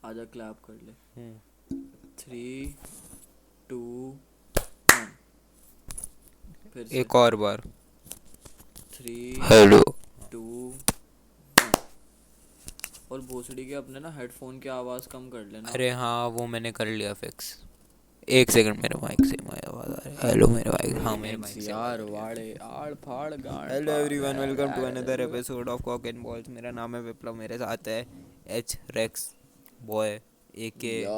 आजा क्लैप कर ले। 3 2 1 फिर से एक और बार 3 हेलो। 2 1। और भोसड़ी के अपने ना हेडफोन की आवाज़ कम कर लेना। अरे हाँ, वो मैंने कर लिया फिक्स। एक सेकंड, मेरे माइक से मेरी आवाज़ आ रही है। हेलो, मेरे माइक, हाँ मेरे एलियंस माइक से आवाज़ यार आ रही है। वाड़े आड़ फाड़ गाड़ hello everyone, welcome to another फाड़। Episode of cock and balls. मेरा नाम है विप्लव, मेरे साथ है एच रेक्स बॉय ए के या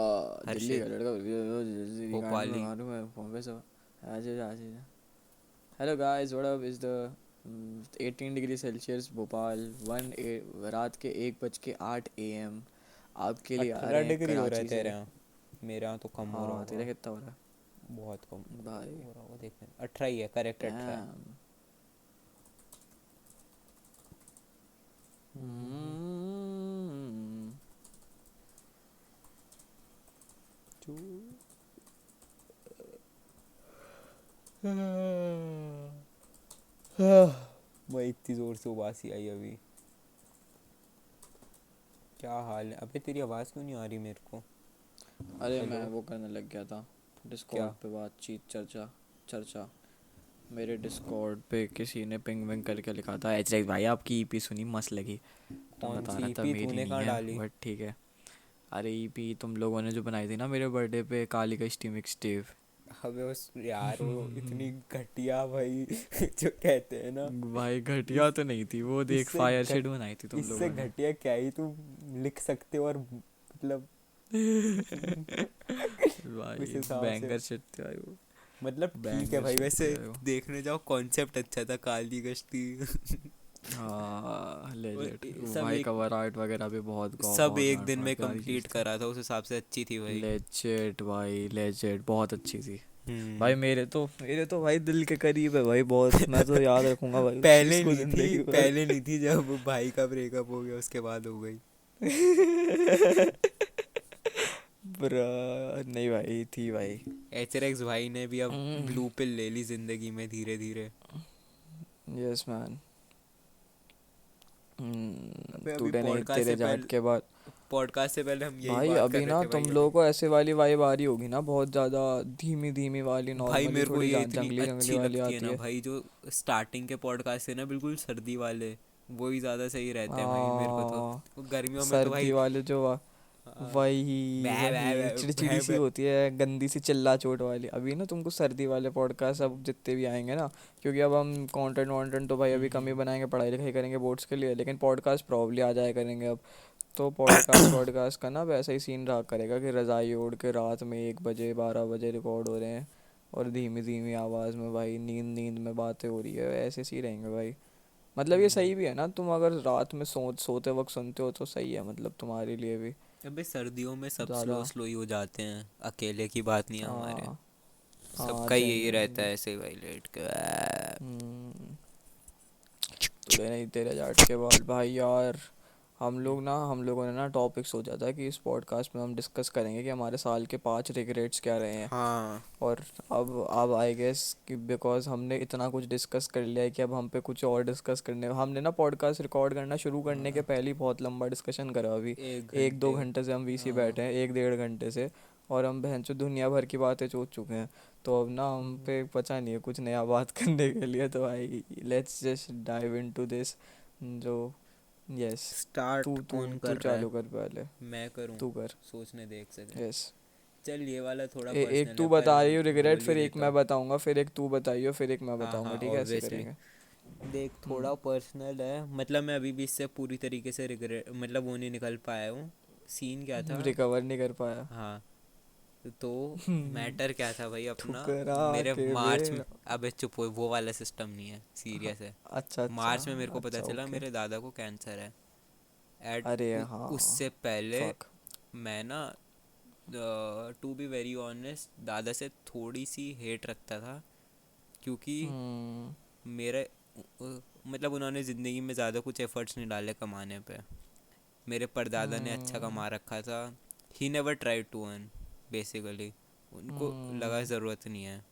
दिल्ली का हर्षित लड़का रिकॉर्ड में भोपाली। मालूम है बॉम्बे से आज आज। Hello guys, what up is the 18 degree Celsius Bhopal रात के 1:08 AM आपके लिए आ 18 रहे हैं डिग्री हो रहा है कराची तेरे से। यहाँ? मेरे यहाँ तो कम हो रहा हाँ तेरा होगा, कितना हो रहा है बहुत कम भाई? हो रहा होगा। देखने 18 ही है, करेक्ट 18 है। डैम। हम्म। मैं इतनी जोर से उबासी आई अभी। क्या हाल है? अबे तेरी आवाज़ क्यों नहीं आ रही मेरे को? अरे मैं हेलो। वो करने लग गया था क्या? डिस्कॉर्ड पे बातचीत चर्चा चर्चा। मेरे डिस्कॉर्ड पे किसी ने पिंग विंग करके लिखा था एच भाई आपकी ईपी सुनी मस्त लगी। तो कौन बता सी रहा था ईपी मेरी तूने नहीं कहाँ है डाली? बट ठीक है। अरे ईपी तुम लोगों ने जो बनाई थी ना मेरे बर्थडे पे, काली कश्ती मिक्स टेप। अबे उस यार, वो इतनी घटिया भाई जो कहते हैं ना। भाई घटिया इस तो नहीं थी वो, देख इससे फायर घट शेड बनाई थी तुम इससे लोगों ने। घटिया क्या ही तुम लिख सकते हो, और मतलब उस भाई हिसाब से। बैंगर शिट थी भाई वो। मतलब ठीक है बैंगर भाई, शिट थी वैसे भाई वो। देखने जाओ कॉन्सेप्ट अच्छा था, काली कश्ती हाँ और लेजेंड। सब भाई एक कवर आर्ट वगैरह भी बहुत सब बहुत एक दिन में प्यारी चीज़ कंप्लीट थी। करा था, उस हिसाब से अच्छी थी भाई। लेजेंड भाई लेजेंड, बहुत अच्छी थी। हम्म। भाई मेरे तो भाई दिल के करीब है भाई बहुत, मैं तो याद रखूंगा भाई उस चीज़ पहले को नहीं थी, जिंदगी भर। पहले नहीं थी, जब भाई का ब्रेकअप हो गया उसके बाद हो गई। ब्रा नहीं भाई थी भाई। एचरेक्स भाई ने भी अब ब्लू पिल ले ली जिंदगी में धीरे धीरे। Yes man. अबे अभी टूटे नहीं तेरे जाट के बाद। पॉडकास्ट से पहले हम यही भाई बात कर अभी रहे ना थे भाई तुम अभी। लोगों को ऐसे वाली वाइब आ रही होगी ना बहुत ज़्यादा, धीमी धीमी वाली, भाई नॉर्मली मेरे को थोड़ी ये जान इतनी जंगली जंगली अच्छी वाली लगती है आती ना है। भाई, जो स्टार्टिंग के पॉडकास्ट है ना, बिल्कुल सर्दी वाले, वो ही ज़्यादा सही रहते हैं भाई मेरे को तो। आ, वो गर्मियों में तो सर्दी भाई वाले जो हाँ, वही बै बै वही बै बै चिड़चिड़ी सी बै। होती है, गंदी सी चिल्ला चोट वाली। अभी ना तुमको सर्दी वाले पॉडकास्ट अब जितने भी आएंगे ना, क्योंकि अब हम कंटेंट वॉन्टेंट तो भाई अभी कम ही हम्म। बनाएंगे, पढ़ाई लिखाई करेंगे बोर्ड्स के लिए, लेकिन पॉडकास्ट प्रॉब्ली आ जाया करेंगे अब। तो पॉडकास्ट वॉडकास्ट का ना वैसा ही सीन रहा करेगा कि रज़ाई ओढ़ के रात में 1 बजे 12 बजे रिकॉर्ड हो रहे हैं, और धीमी धीमी आवाज़ में भाई नींद नींद में बातें हो रही है, ऐसे सी रहेंगे भाई। मतलब ये हम्म। सही भी है ना, तुम अगर रात में सोते वक्त सुनते हो तो सही है, मतलब तुम्हारे लिए भी अबे सर्दियों में सब स्लो ज़्यादा। स्लो ही हो जाते हैं, अकेले की बात नहीं है हमारे। हाँ हाँ सबका ही यही रहता जेन्युइनली। है ऐसे ही भाई, लेट के हम्म। तुझे नहीं तेरे जाट के बाल भाई यार। हम लोगों ने ना टॉपिक सोचा था कि इस पॉडकास्ट में हम डिस्कस करेंगे कि हमारे साल के 5 रिग्रेट्स क्या रहे हैं। हाँ। और अब आई गेस कि बिकॉज हमने इतना कुछ डिस्कस कर लिया है कि अब हम पे कुछ और डिस्कस करने, हमने ना पॉडकास्ट रिकॉर्ड करना शुरू करने के हाँ, पहले ही बहुत लंबा डिस्कशन करा अभी। एक 1-2 घंटे घंटे से हम वीसी हाँ। बैठे हैं, 1-1.5 घंटे से। और हम बहन चो दुनिया भर की बातें सोच चुके हैं। तो अब ना हम पे बचा नहीं है कुछ नया बात करने के लिए, तो भाई let's just dive into this. जो यस। स्टार्ट तू तू कौन तू कर रहा है? चालू कर पहले। मैं करूं? तू कर। सोचने दे एक सेकंड। यस। चल ये वाला थोड़ा एक पर्सनल है तू पर बता रही हो रिग्रेट, बोल ही फिर एक देता मैं हूँ। बताऊंगा, फिर एक तू बताइयो, फिर एक मैं हाँ बताऊंगा, हाँ, ठीक है ऐसे ऑब्वियसली। करेंगे। देख हम्म। थोड़ा पर्सनल है, मतलब मैं अभी भी इससे पूरी तरीके से रिग्रेट, मतलब वो नहीं निकल पाया हूँ। सीन क्या था? रिकवर नहीं कर पाया। हाँ, तो मैटर क्या था भाई अपना? ठुकरा मेरे के बे। मार्च में, अबे चुप हो, वो वाला सिस्टम नहीं है, सीरियस है। अच्छा अच्छा। मार्च में मेरे को पता अच्छा चला ओके। मेरे दादा को कैंसर है। एट अरे हाँ। उससे पहले फक। मैं ना, टू बी वेरी ऑनेस्ट, दादा से थोड़ी सी हेट रखता था, क्योंकि हम्म मेरे मतलब उन्होंने ज़िंदगी में ज़्यादा कुछ एफर्ट्स नहीं डाले कमाने पे। मेरे परदादा ने अच्छा हम्म कमा रखा था। He never tried to earn, basically उनको लगा हम्म। ज़रूरत नहीं है,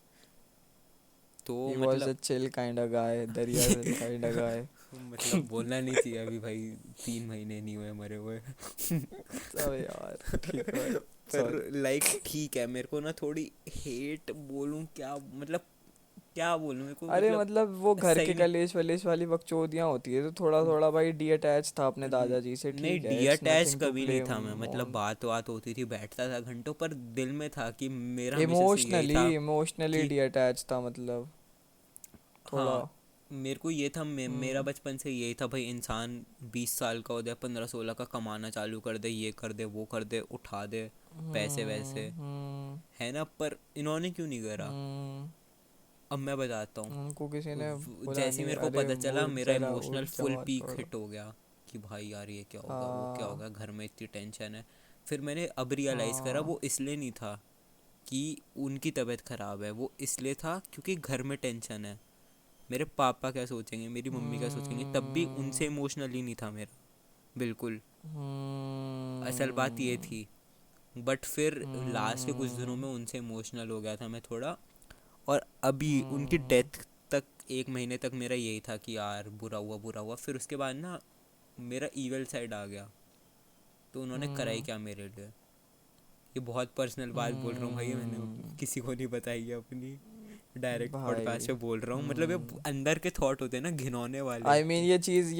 तो ही वाज मतलब a chill kind of guy, दरिया दिल काइंड ऑफ गाय। मतलब बोलना नहीं चाहिए अभी भाई, 3 महीने नहीं हुए मरे हुए। अबे यार ठीक है भाई, पर सॉरी। लाइक ठीक है, मेरे को ना थोड़ी हेट बोलूं क्या, मतलब क्या बोलूं, मेरे को अरे मतलब मतलब वो घर सही के नहीं। कलेश वलेश वाली बकचोदियाँ होती है, तो थोड़ा थोड़ा भाई डी अटैच था अपने दादाजी से, नहीं, ठीक है, इट्स डिअटैच नथिंग टू कभी नहीं था मैं, ब्लेम मतलब ऑन। बात बात होती थी, बैठता था घंटों, पर दिल में था कि मेरा हमेशा से यही इमोशनली था इमोशनली कि डी अटैच था मतलब, थोड़ा। हाँ, मेरे को ये था, मेरा हम्म। बचपन से यही था भाई, इंसान 20 साल का हो जाए, 15-16 का, कमाना चालू कर दे, ये कर दे वो कर दे, उठा दे पैसे वैसे, हम्म। है ना। पर इन्होंने क्यों नहीं करा, हम्म। अब मैं बताता हूँ। उनको किसी ने बोला जैसे ही नहीं, मेरे को अरे पता चला, उठ मेरा जरा इमोशनल उठ फुल जमात पीक पड़ो। हिट हो गया कि भाई यार ये क्या होगा, वो क्या हाँ। होगा, घर में इतनी टेंशन है। फिर मैंने अब रियलाइज़ करा, हाँ। वो इसलिए नहीं था कि उनकी तबीयत ख़राब है, वो इसलिए था क्योंकि घर में टेंशन है। मेरे पापा क्या सोचेंगे, मेरी मम्मी क्या सोचेंगे, तब भी उनसे हम्म। इमोशनली नहीं था मेरा, बिल्कुल। असल बात ये हम्म। थी। बट फिर लास्ट के कुछ दिनों हम्म। में उनसे इमोशनल हो गया था मैं थोड़ा। और अभी उनकी हम्म। डेथ तक, 1 महीने तक मेरा यही था कि यार बुरा हुआ बुरा हुआ। फिर उसके बाद ना मेरा ईवल साइड आ गया, तो उन्होंने करा ही हम्म। क्या मेरे लिए। ये बहुत पर्सनल बात बोल रहा हूँ भाई, मैंने किसी को नहीं बताई है अपनी, डायरेक्ट पॉडकास्ट भाई। पे बोल रहा हूँ। मतलब ये अंदर के थॉट होते हैं ना, घिनौने वाले। आई मीन ये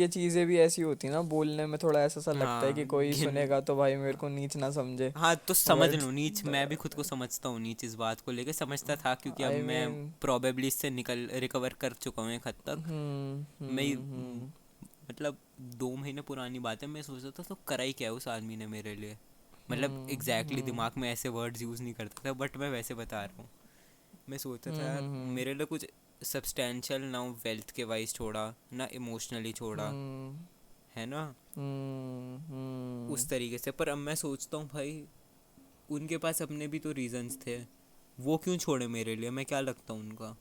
चीज़ें भी ऐसी होती है ना, बोलने में थोड़ा ऐसा सा लगता है हाँ कि कोई घिन सुनेगा तो भाई मेरे को नीच ना समझे। हाँ तो समझ बट लो नीच, मैं भी खुद को समझता हूँ नीच, इस बात को लेके समझता था, क्योंकि अब आई मैं मीन। प्रोबेबली इससे निकल रिकवर कर चुका हूँ एक हद तक। मैं मतलब 2 महीने पुरानी बात है, मैं सोच रहा था तो करा ही क्या है उस आदमी ने मेरे लिए। मतलब एग्जैक्टली दिमाग में ऐसे वर्ड्स यूज़ नहीं करता था, बट मैं वैसे बता रहा हूँ। मैं सोचता था यार मेरे लिए कुछ सब्सटेंशियल ना हो, वेल्थ के वाइज छोड़ा ना, इमोशनली छोड़ा, है ना, उस तरीके से। पर अब मैं सोचता हूँ भाई, उनके पास अपने भी तो रीजंस थे, वो क्यों छोड़े मेरे लिए, मैं क्या लगता हूँ उनका।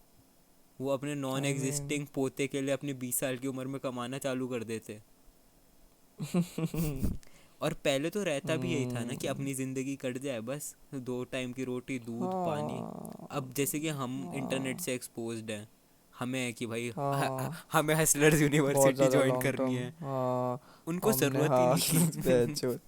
वो अपने नॉन आई मीन एग्जिस्टिंग पोते के लिए अपनी 20 साल की उम्र में कमाना चालू कर देते। और पहले तो रहता भी यही था ना कि अपनी ज़िंदगी कट जाए बस, 2 टाइम की रोटी दूध पानी। हाँ। अब जैसे कि हम इंटरनेट हाँ। से एक्सपोज्ड हैं, हमें है कि भाई हाँ। हमें हसलर्स बहुत यूनिवर्सिटी ज़्यादा ज्वाइन लॉन्ग करनी टर्म, है। हाँ। उनको हमने ज़रूरत ही हाँ नहीं थी। बेचो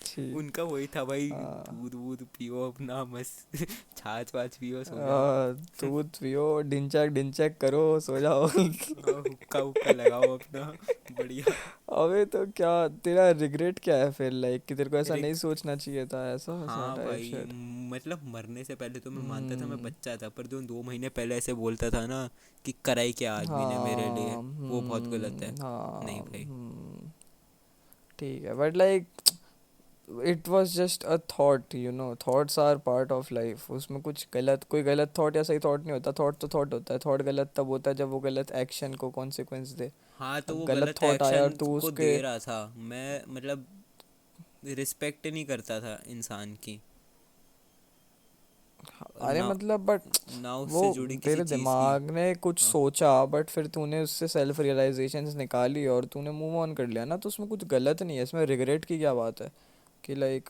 ठीक। उनका वही था भाई, हाँ। दूध वूध पियो अपना मस्त, छाछ वाछ पियो, सो जाओ। आ, दूध पियो, डिंचैक डिंचैक करो, सो जाओ। हुक्का हुक्का लगाओ अपना, बढ़िया। अबे तो क्या तेरा रिग्रेट क्या है फिर, लाइक कि तेरे को ऐसा नहीं रिक सोचना चाहिए था, ऐसा ऐसा हाँ टाइप भाई, शिट। मतलब मरने से पहले तो मैं मानता था मैं हम्म। बच्चा था, पर जो 2 महीने पहले ऐसे बोलता था ना कि कराई क्या आदमी ने मेरे लिए, हाँ। वो बहुत गलत है। नहीं हाँ। भाई। ठीक है, but like it was just a thought, you know, thoughts are part of life, उसमें कुछ गलत, कोई गलत थॉट या सही थॉट नहीं होता, थॉट तो थॉट होता है, थॉट गलत तब होता है जब वो गलत एक्शन को कॉन्सिक्वेंस दे। हाँ तो अब वो गलत गलत थॉट आया और एक्शन तू को उसके। दे रहा था, मैं मतलब रिस्पेक्ट नहीं करता था इंसान की, और अरे ना मतलब बट ना वो उससे जुड़ी किसी तेरे चीज़ की। दिमाग ने कुछ हाँ। सोचा, बट फिर तूने उससे सेल्फ रियलाइजेशंस निकाली और तूने मूव ऑन कर लिया ना, तो उसमें कुछ गलत नहीं है, इसमें रिग्रेट की क्या बात है कि लाइक,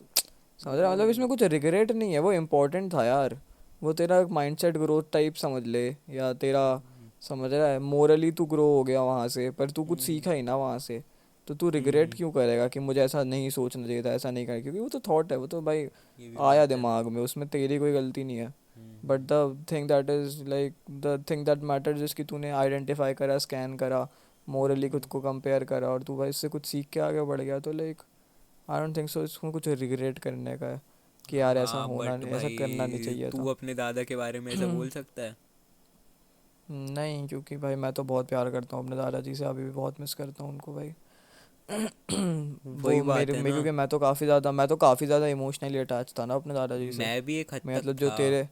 समझ रहा है? वो मतलब इसमें कुछ रिग्रेट नहीं है, वो इम्पोर्टेंट था यार। वो तेरा माइंडसेट ग्रोथ टाइप समझ ले, या तेरा, समझ रहा है, मोरली तू ग्रो हो गया वहाँ से, पर तू कुछ हम्म, सीखा ही ना वहाँ से। तो तू रिग्रेट हम्म, क्यों करेगा कि मुझे ऐसा नहीं सोचना चाहिए था, ऐसा नहीं करना, क्योंकि वो तो थॉट है, वो तो भाई ये भी आया बात है। दिमाग में, उसमें तेरी कोई गलती नहीं है। But hmm, the thing that is like, the thing that matters is कि तूने आइडेंटिफाई करा, स्कैन करा, मोरली खुद हम्म, को कंपेयर करा, और तू भाई इससे कुछ सीख के आगे बढ़ गया, तो लाइक आई डोंट थिंक सो इसमें कुछ रिग्रेट करने का है कि यार ऐसा हाँ होना बट नहीं, ऐसा करना नहीं भाई चाहिए तू था। अपने दादा के बारे में ऐसा बोल सकता है। नहीं, क्योंकि भाई मैं तो बहुत प्यार करता हूँ अपने दादाजी से, अभी भी बहुत मिस करता हूँ उनको भाई। वही वो बात मेरे है मैं ना, क्योंकि मैं तो काफ़ी ज़्यादा इमोशनली अटैच था ना अपने दादाजी से। मैं भी एक हद तक मतलब था।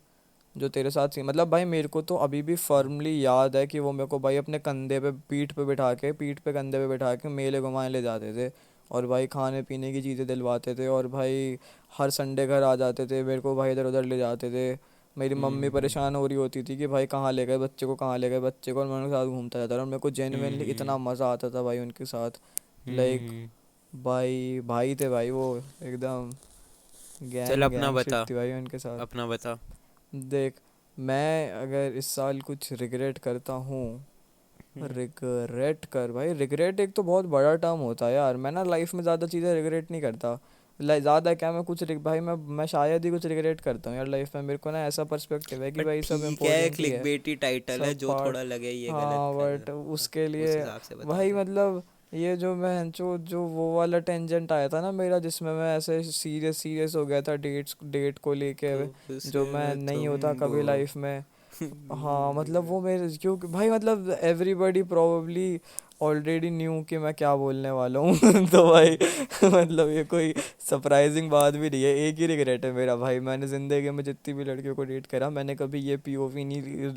जो तेरे साथ थी, मतलब भाई मेरे को तो अभी भी हाँ, फर्मली याद है कि वो मेरे को भाई अपने कंधे पे, पीठ पे कंधे पे बिठा के मेले घुमाने ले जाते थे, और भाई खाने पीने की चीज़ें दिलवाते थे, और भाई हर संडे घर आ जाते थे, मेरे को भाई इधर उधर ले जाते थे। मेरी मम्मी हम्म, परेशान हो रही होती थी कि भाई कहाँ ले गए बच्चे को, कहाँ ले गए बच्चे को, और मैं उनके साथ घूमता रहता था, और मेरे को जेन्युइनली हम्म, इतना मज़ा आता था भाई उनके साथ। लाइक हम्म। भाई भाई थे भाई वो, एकदम चल गैंग अपना गैंग शिट बता, थी भाई उनके साथ। अपना बता। देख, मैं अगर इस साल कुछ रिग्रेट करता हूँ रिग्रेट कर भाई, रिग्रेट एक तो बहुत बड़ा टर्म होता है यार। मैं ना लाइफ में ज़्यादा चीज़ें रिग्रेट नहीं करता। ज़्यादा क्या, मैं कुछ भाई मैं शायद ही कुछ रिग्रेट करता हूँ यार लाइफ में। मेरे को ना ऐसा पर्सपेक्टिव है कि बट भाई सब ठीक है, इम्पोर्टेंट ही है, क्लिकबेटी टाइटल है, सब जो पार्ट। थोड़ा लगे ये गलत हाँ कर बट रहा उसके है उस लिए हिसाब से बता भाई दे। मतलब ये जो मैं जो वो वाला टेंजेंट आया था ना मेरा, जिसमें मैं ऐसे सीरियस सीरियस हो गया था डेट को लेके, तो जो मैं उसमें नहीं तुम होता वो कभी लाइफ में। हाँ मतलब वो मेरे, क्योंकि भाई मतलब एवरीबॉडी प्रोबेबली ऑलरेडी न्यू कि मैं क्या बोलने वाला हूँ तो भाई मतलब ये कोई सरप्राइजिंग बात भी नहीं है। एक ही रिग्रेट है मेरा भाई, मैंने ज़िंदगी में जितनी भी लड़कियों को डेट करा, मैंने कभी ये पीओवी नहीं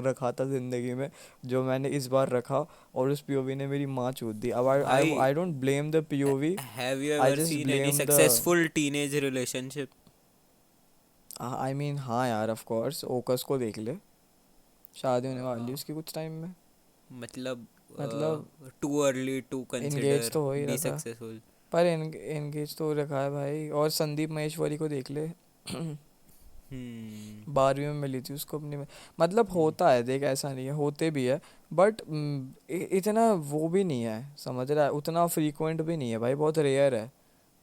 रखा था ज़िंदगी में जो मैंने इस बार रखा। और उस पीओवी ने मेरी माँ चूत दी। अब आई आई भाई, I don't blame the POV, have you I ever just seen any blame the, successful teenage relationship? I mean हाँ यार ऑफ कोर्स, ओकस को देख ले, शादी होने वाली है उसकी कुछ टाइम में। मतलब मतलब too early to engage consider तो हो ही बी रखा, सक्सेसफुल। पर एंगेज तो हो रखा है भाई। और संदीप महेश्वरी को देख ले 12वीं में मिली थी उसको अपनी में। मतलब होता है देख, ऐसा नहीं है, होते भी है बट इतना वो भी नहीं है, समझ रहा है, उतना फ्रीक्वेंट भी नहीं है भाई, बहुत रेयर है,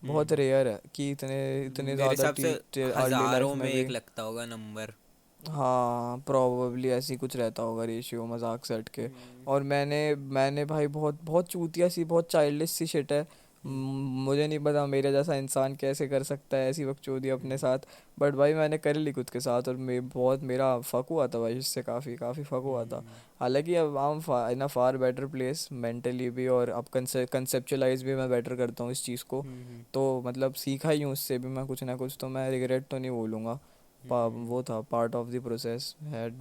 बहुत रेयर है कि इतने इतने मेरे ज़्यादा हिसाब से अर्ली लाइफ हजारों में में भी। एक लगता होगा नंबर। हाँ प्रोबेबली ऐसी कुछ रहता होगा रेशियो, मजाक सेट के। और मैंने मैंने भाई बहुत बहुत चूतिया सी, बहुत चाइल्डिश सी शिट है। मुझे नहीं पता मेरे जैसा इंसान कैसे कर सकता है ऐसी बकचोदी अपने साथ। बट भाई मैंने कर ली खुद के साथ, और बहुत मेरा फक हुआ था भाई इससे, काफ़ी काफ़ी फक हुआ था। हालांकि अब I am in a far better place mentally भी, और अब कंसेप्चुलाइज भी मैं बेटर करता हूँ इस चीज़ को। तो मतलब सीखा ही हूँ उससे भी मैं कुछ ना कुछ, तो मैं रिग्रेट तो नहीं बोलूँगा। वो था part of the process, had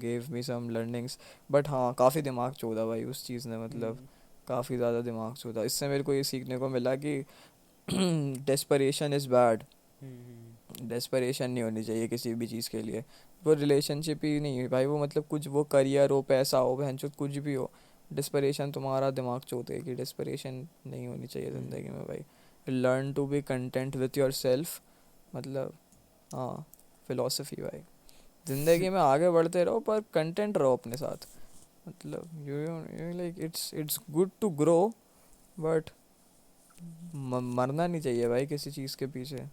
gave me some learnings. But हाँ काफ़ी दिमाग चौड़ा भाई उस चीज़ ने, मतलब काफ़ी ज़्यादा दिमाग चौड़ा। इससे मेरे को ये सीखने को मिला कि डेस्परेशन इज़ बैड। डेस्परेशन नहीं होनी चाहिए किसी भी चीज़ के लिए। वो रिलेशनशिप ही नहीं है भाई, वो मतलब कुछ, वो करियर हो, पैसा हो, बहनचोद कुछ भी हो, डेस्परेशन तुम्हारा दिमाग चौथेगी। डेस्परेशन नहीं होनी चाहिए ज़िंदगी में भाई। Learn to be content with your self, मतलब हाँ, फिलोसफी भाई। ज़िंदगी में आगे बढ़ते रहो पर कंटेंट रहो अपने साथ। मतलब you like it's good to grow, but मरना नहीं चाहिए भाई किसी चीज़ के पीछे।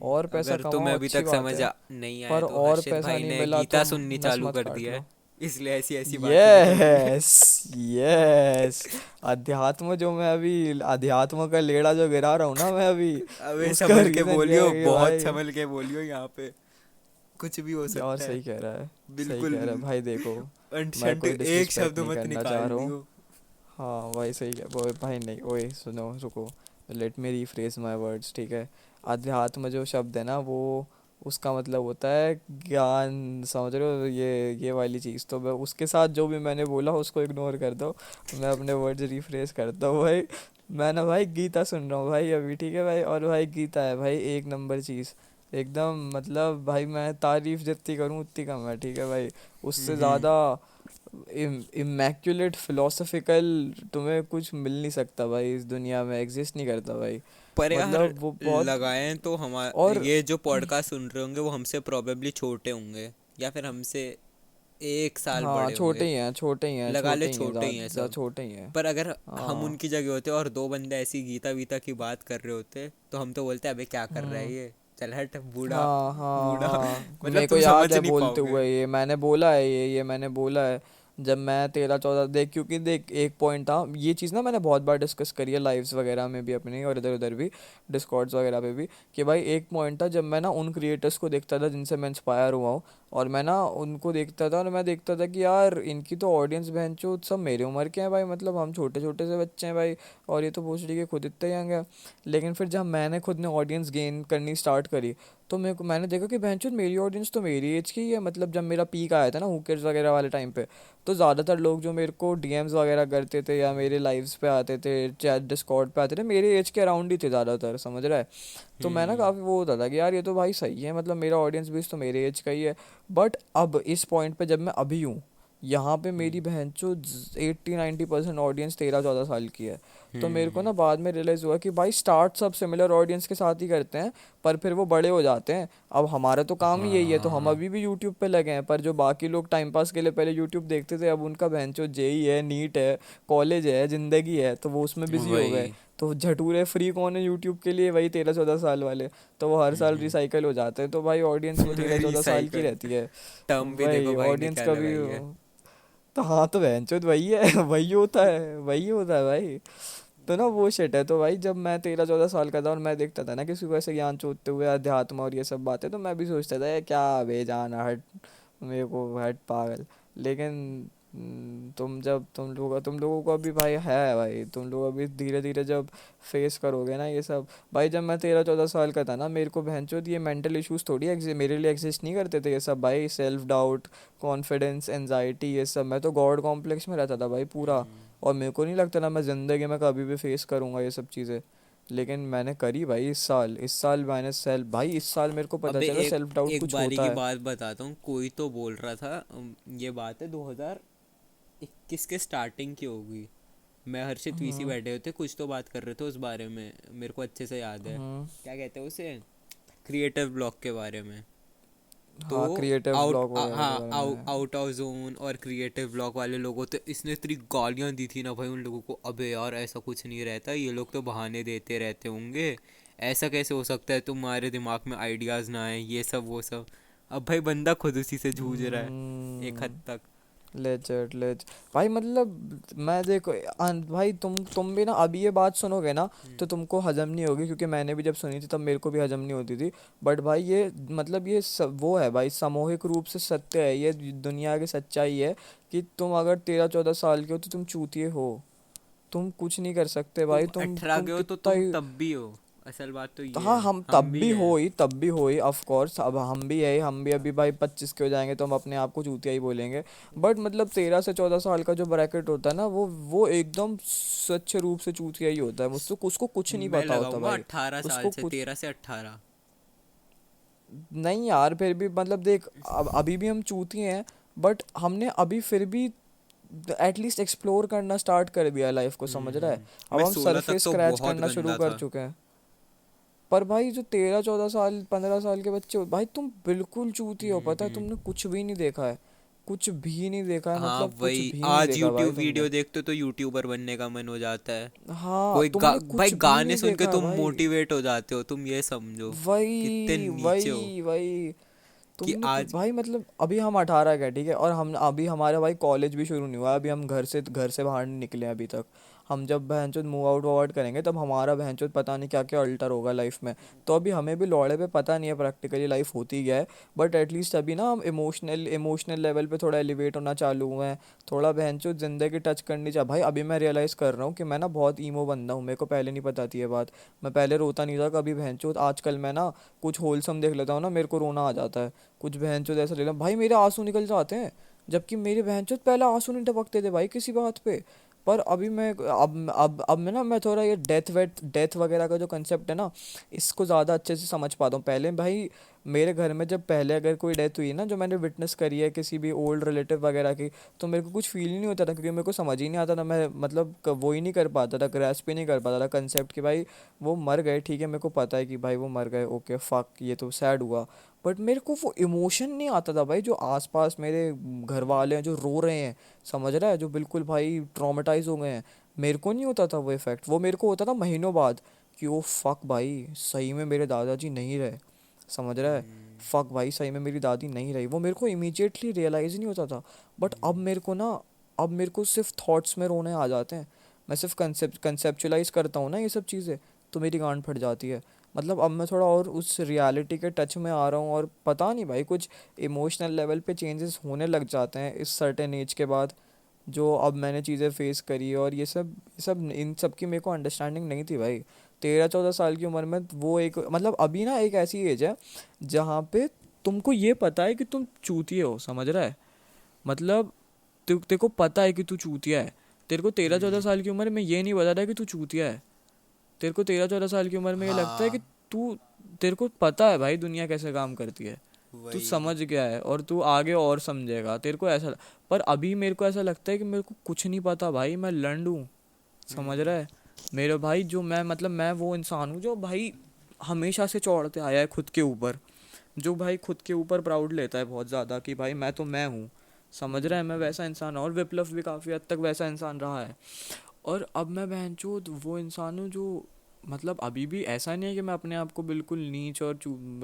और पैसा अगर तुम्हें कमाओ अभी अच्छी तक बात समझ है, नहीं आया पर तो और हर्षित पैसा भाई नहीं ने मिला गीता तो सुननी नस चालू मत कर काट दिया है, लो। इसलिए ऐसी ऐसी बातें निकल रही है। यस यस, अध्यात्म जो मैं अभी, अध्यात्म का लेड़ा जो गिरा रहा हूँ ना मैं अभी, अबे उसका संभल के रीज़न ये बोलियो, है कि बहुत भाई, संभल के बोलियो, यहाँ पे कुछ भी हो यार सकता है। सही कह रहा है, सही बिल्कुल कह रहा है भाई। देखो मैं अनशंट कोई एक डिसरिस्पेक्ट शब्द नहीं मत करना चाह निकाल रहा हूँ। दियो। हाँ भाई सही है वो भाई, नहीं ओए सुनो रुको, let me rephrase my words, ठीक है। अध्यात्म जो शब्द है ना वो, उसका मतलब होता है ज्ञान, समझ रहे हो, ये वाली चीज़। तो मैं उसके साथ जो भी मैंने बोला उसको इग्नोर कर दो, मैं अपने वर्ड्स रिफ्रेश करता हूँ भाई। मैं ना भाई गीता सुन रहा हूँ भाई अभी, ठीक है भाई, और भाई गीता है भाई एक नंबर चीज़ एकदम। मतलब भाई मैं तारीफ़ जितनी करूँ उतनी कम है, ठीक है भाई। उससे ज़्यादा इमैक्युलेट फिलोसफिकल तुम्हें कुछ मिल नहीं सकता भाई, इस दुनिया में एग्जिस्ट नहीं करता भाई। पर यार मतलब वो बहुत। लगाएं तो हमारे और ये जो पॉडकास्ट सुन रहे होंगे वो हमसे प्रोबेबली छोटे होंगे, या फिर हमसे 1 साल हाँ बड़े छोटे होंगे। ही हैं, छोटे ही हैं, लगा ले छोटे ही हैं, छोटे ही हैं ज़्यादा सब। छोटे ही हैं। पर अगर हम हाँ। उनकी जगह होते और दो बंदे ऐसी गीता वीता की बात कर रहे होते तो हम तो बोलते अबे क्या कर रहा है हम्म। ये, चल हट बूढ़ा। हाँ हाँ बूढ़ा हाँ, मतलब मेरे को तुम याद समझ है नहीं बोलते पाओगे। हुए, ये मैंने बोला है, ये मैंने बोला है जब मैं 13-14 देख, क्योंकि देख एक पॉइंट था, ये चीज़ ना मैंने बहुत बार डिस्कस करी है लाइव्स वगैरह में भी अपनी, और इधर उधर भी डिस्कॉर्ड्स वगैरह पे भी, कि भाई एक पॉइंट था जब मैं ना उन क्रिएटर्स को देखता था जिनसे मैं इंस्पायर हुआ हूँ, और मैं ना उनको देखता था और मैं देखता था कि यार इनकी तो ऑडियंस बहनचोद सब मेरी उम्र के हैं भाई, मतलब हम छोटे छोटे से बच्चे हैं भाई, और ये तो भोसड़ी के खुद इतने यंग है। लेकिन फिर जब मैंने खुद ने ऑडियंस गेन करनी स्टार्ट करी, तो मैंने देखा कि बहनचोद मेरी ऑडियंस तो मेरी एज की ही है। मतलब जब मेरा पीक आया था ना हुकर्स वगैरह वाले टाइम पे, तो ज़्यादातर लोग जो मेरे को डीएम्स वगैरह करते थे या मेरे लाइव्स पे आते थे, चैट डिस्कॉर्ड पे आते थे, मेरे एज के अराउंड ही थे ज़्यादातर, समझ रहा है। तो मैं ना काफ़ी वो होता था कि यार ये तो भाई सही है, मतलब मेरा ऑडियंस भी तो मेरे एज का ही है। बट अब इस पॉइंट पे जब मैं अभी हूँ यहाँ पे, मेरी बहन चो 80-90% ऑडियंस 13-14 साल की है। तो मेरे को हम्म। ना बाद में रियलाइज़ हुआ कि भाई स्टार्ट सब सिमिलर ऑडियंस के साथ ही करते हैं, पर फिर वो बड़े हो जाते हैं। अब हमारा तो काम ही यही है, तो हम हाँ अभी भी यूट्यूब पे लगे हैं, पर जो बाकी लोग टाइम पास के लिए पहले यूट्यूब देखते थे, अब उनका बहनचोद जेई है, नीट है, कॉलेज है, ज़िंदगी है, तो वो उसमें बिजी हो गए। वही। तो झटूरे फ्री कौन है यूट्यूब के लिए? वही 13-14 साल वाले। तो वो हर साल हम्म। रिसाइकल हो जाते हैं, तो भाई ऑडियंस वो 13-14 साल की रिसाइकल रहती है। टर्म भी वही देखो भाई ने ऑडियंस क्या कभी। लगाई है। तो हाँ, तो बहनचोद वही है। वही होता है, वही होता है भाई। तो ना वो शिट है। तो भाई जब मैं 13-14 साल का था और मैं देखता था ना किसी को ऐसे ज्ञान चोदते हुए अध्यात्म और ये सब बातें, तो मैं भी सोचता था, ये क्या बेजान हट, मेरे को हट पागल। लेकिन तुम जब तुम लोगों को अभी भाई है, भाई तुम लोग अभी धीरे धीरे जब फेस करोगे ना ये सब। भाई जब मैं 13-14 साल का था ना, मेरे को बहनचोद ये मेंटल इश्यूज थोड़ी मेरे लिए एग्जिस्ट नहीं करते थे ये सब भाई। सेल्फ डाउट, कॉन्फिडेंस, एनजाइटी, ये सब। मैं तो गॉड कॉम्प्लेक्स में रहता था भाई पूरा। और मेरे को नहीं लगता ना मैं ज़िंदगी में कभी भी फेस करूँगा ये सब चीज़ें। लेकिन मैंने करी भाई इस साल मैंने सेल्फ भाई इस साल मेरे को पता अबे चला एक सेल्फ डाउट एक कुछ बारी होता की है। बात बताता हूँ, कोई तो बोल रहा था ये बात है 2021 के स्टार्टिंग की होगी। मैं हर्षित वीसी हम्म। बैठे होते, कुछ तो बात कर रहे थे उस बारे में, मेरे को अच्छे से याद है। हम्म। क्या कहते हैं उसे, क्रिएटिव ब्लॉक के बारे में। तो हाँ, क्रिएटिव ब्लॉक वगैरह के हाँ, बारे में। आउट ऑफ जोन और क्रिएटिव ब्लॉक वाले लोगों तो इसने इतनी गालियां दी थी ना भाई उन लोगों को, अबे यार ऐसा कुछ नहीं रहता, ये लोग तो बहाने देते रहते होंगे, ऐसा कैसे हो सकता है तुम्हारे दिमाग में आइडियाज़ ना आए, ये सब वो सब। अब भाई बंदा खुद उसी से जूझ रहा है एक हद तक। लेजेंड लेज भाई मैं देखो भाई तुम भी ना अभी ये बात सुनोगे ना, तो तुमको हजम नहीं होगी, क्योंकि मैंने भी जब सुनी थी तब मेरे को भी हजम नहीं होती थी। बट भाई ये ये वो है भाई, सामूहिक रूप से सत्य है ये, दुनिया की सच्चाई है कि तुम अगर 13-14 साल के हो तो तुम चूतिए हो। तुम कुछ नहीं कर सकते भाई। तुम तुम 18 तुम के हो तो कितना तुम ही। तब भी हो, असल बात तो ये हाँ, है, हम हम भी हैं। तब भी हो ही ऑफ कोर्स। अब हम भी है, हम भी अभी भाई 25 के हो जाएंगे तो हम अपने आप को चूतिया ही बोलेंगे। बट 13 से 14 साल का जो ब्रैकेट होता है ना, वो एकदम सच्चे रूप से चूतिया ही होता है। मुझसे उसको कुछ नहीं मैं पता होता लगाऊंगा भाई। 18 साल उसको से, कुछ 13 से 18। नहीं यार, फिर भी देख, अब अभी भी हम चूतिए हैं, बट हमने अभी फिर भी एटलीस्ट एक्सप्लोर करना स्टार्ट कर दिया लाइफ को, समझ रहा है। अब मैं हम 16 तक सरफेस तो स्क्रैच बहुत करना शुरू गंदा कर था। चुके हैं। पर भाई जो 13-14 साल 15 साल के बच्चे हो भाई, तुम बिल्कुल चूती हो, पता है, हम्म। तुमने कुछ भी नहीं देखा है। कुछ भी नहीं देखा है, हाँ कुछ वही, भी नहीं आज देखा भाई यूट्यूब तुमने। वीडियो देखते हो तो यूट्यूबर बनने का मन हो जाता है। हाँ, तुमने भाई कुछ भी गाने नहीं सुन के देखा है तुम भाई। मोटिवेट हो जाते हो, तुम ये समझो कितने वही नीचे हो। वही वही। कि आज भाई अभी हम 18 का है, ठीक है, और हम अभी हमारा भाई कॉलेज भी शुरू नहीं हुआ है, अभी हम घर से बाहर नहीं निकले हैं अभी तक। हम जब बहनचोद मूव आउट वॉट करेंगे तब हमारा बहनचोद पता नहीं क्या क्या अल्टर होगा लाइफ में। तो अभी हमें भी लौड़े पे पता नहीं है प्रैक्टिकली लाइफ होती क्या है। बट एटलीस्ट अभी ना हम इमोशनल लेवल पे थोड़ा एलिवेट होना चालू हुए हैं। थोड़ा बहनचोद ज़िंदगी टच करनी चाहिए भाई। अभी मैं रियलाइज़ कर रहा हूँ कि मैं ना बहुत ईमो बंदा हूँ, मेरे को पहले नहीं पता थी ये बात। मैं पहले रोता नहीं था कभी बहनचोद, आजकल मैं ना कुछ होलसम देख लेता हूँ ना, मेरे को रोना आ जाता है। कुछ बहनचोद ऐसा ले लो भाई, मेरे आंसू निकल जाते हैं। जबकि मेरे बहनचोद पहले आंसू नहीं टपकते थे भाई किसी बात पे। पर अभी अब मैं थोड़ा ये डेथ वगैरह का जो कंसेप्ट है ना, इसको ज़्यादा अच्छे से समझ पाता हूँ। पहले भाई मेरे घर में जब पहले अगर कोई डेथ हुई ना, जो मैंने विटनेस करी है किसी भी ओल्ड रिलेटिव वगैरह की, तो मेरे को कुछ फील ही नहीं होता था, क्योंकि मेरे को समझ ही नहीं आता था। मैं वो ही नहीं कर पाता था, ग्रैस्प ही नहीं कर पाता था कंसेप्ट कि भाई वो मर गए, ठीक है, मेरे को पता है कि भाई वो मर गए, ओके फक, ये तो सैड हुआ। बट मेरे को वो इमोशन नहीं आता था भाई, जो आसपास मेरे घर वाले हैं जो रो रहे हैं, समझ रहा है, जो बिल्कुल भाई ट्रॉमेटाइज हो गए हैं। मेरे को नहीं होता था वो इफेक्ट, वो मेरे को होता था महीनों बाद कि ओ फक भाई, सही में मेरे दादाजी नहीं रहे, समझ रहा है। फक भाई, सही में मेरी दादी नहीं रही। वो मेरे को इमीडिएटली रियलाइज़ नहीं होता था। बट अब मेरे को सिर्फ थॉट्स में रोने आ जाते हैं। मैं सिर्फ कंसेप्चुलाइज करता हूँ ना ये सब चीज़ें, तो मेरी गांड फट जाती है। अब मैं थोड़ा और उस रियलिटी के टच में आ रहा हूँ, और पता नहीं भाई कुछ इमोशनल लेवल पे चेंजेस होने लग जाते हैं इस सर्टेन एज के बाद, जो अब मैंने चीज़ें फेस करी है। और ये सब इन सब की मेरे को अंडरस्टैंडिंग नहीं थी भाई। 13-14 साल की उम्र में वो एक अभी ना एक ऐसी एज है जहाँ पे तुमको ये पता है कि तुम चूतिए हो, समझ रहा है। मतलब तेरे को पता है कि तू चूतिया है। तेरे को 13-14 साल की उम्र में ये नहीं बता था कि तू चूतिया है। तेरे को 13-14 साल की उम्र में ये लगता है कि हाँ तू तेरे को पता है भाई दुनिया कैसे काम करती है। तू वही। समझ गया है और तू आगे और समझेगा, तेरे को पर अभी मेरे को ऐसा लगता है कि मेरे को कुछ नहीं पता भाई, मैं लंड हूँ, समझ रहा है। मेरे भाई जो मैं मतलब मैं वो इंसान हूँ जो भाई हमेशा से चौड़ते आया है खुद के ऊपर, जो भाई खुद के ऊपर प्राउड लेता है बहुत ज़्यादा कि भाई मैं तो मैं हूँ, समझ रहा है, मैं वैसा इंसान हूँ। और विप्लव भी काफ़ी हद तक वैसा इंसान रहा है। और अब मैं बहनचोद वो इंसान हूँ जो मतलब अभी भी ऐसा नहीं है कि मैं अपने आप को बिल्कुल नीच और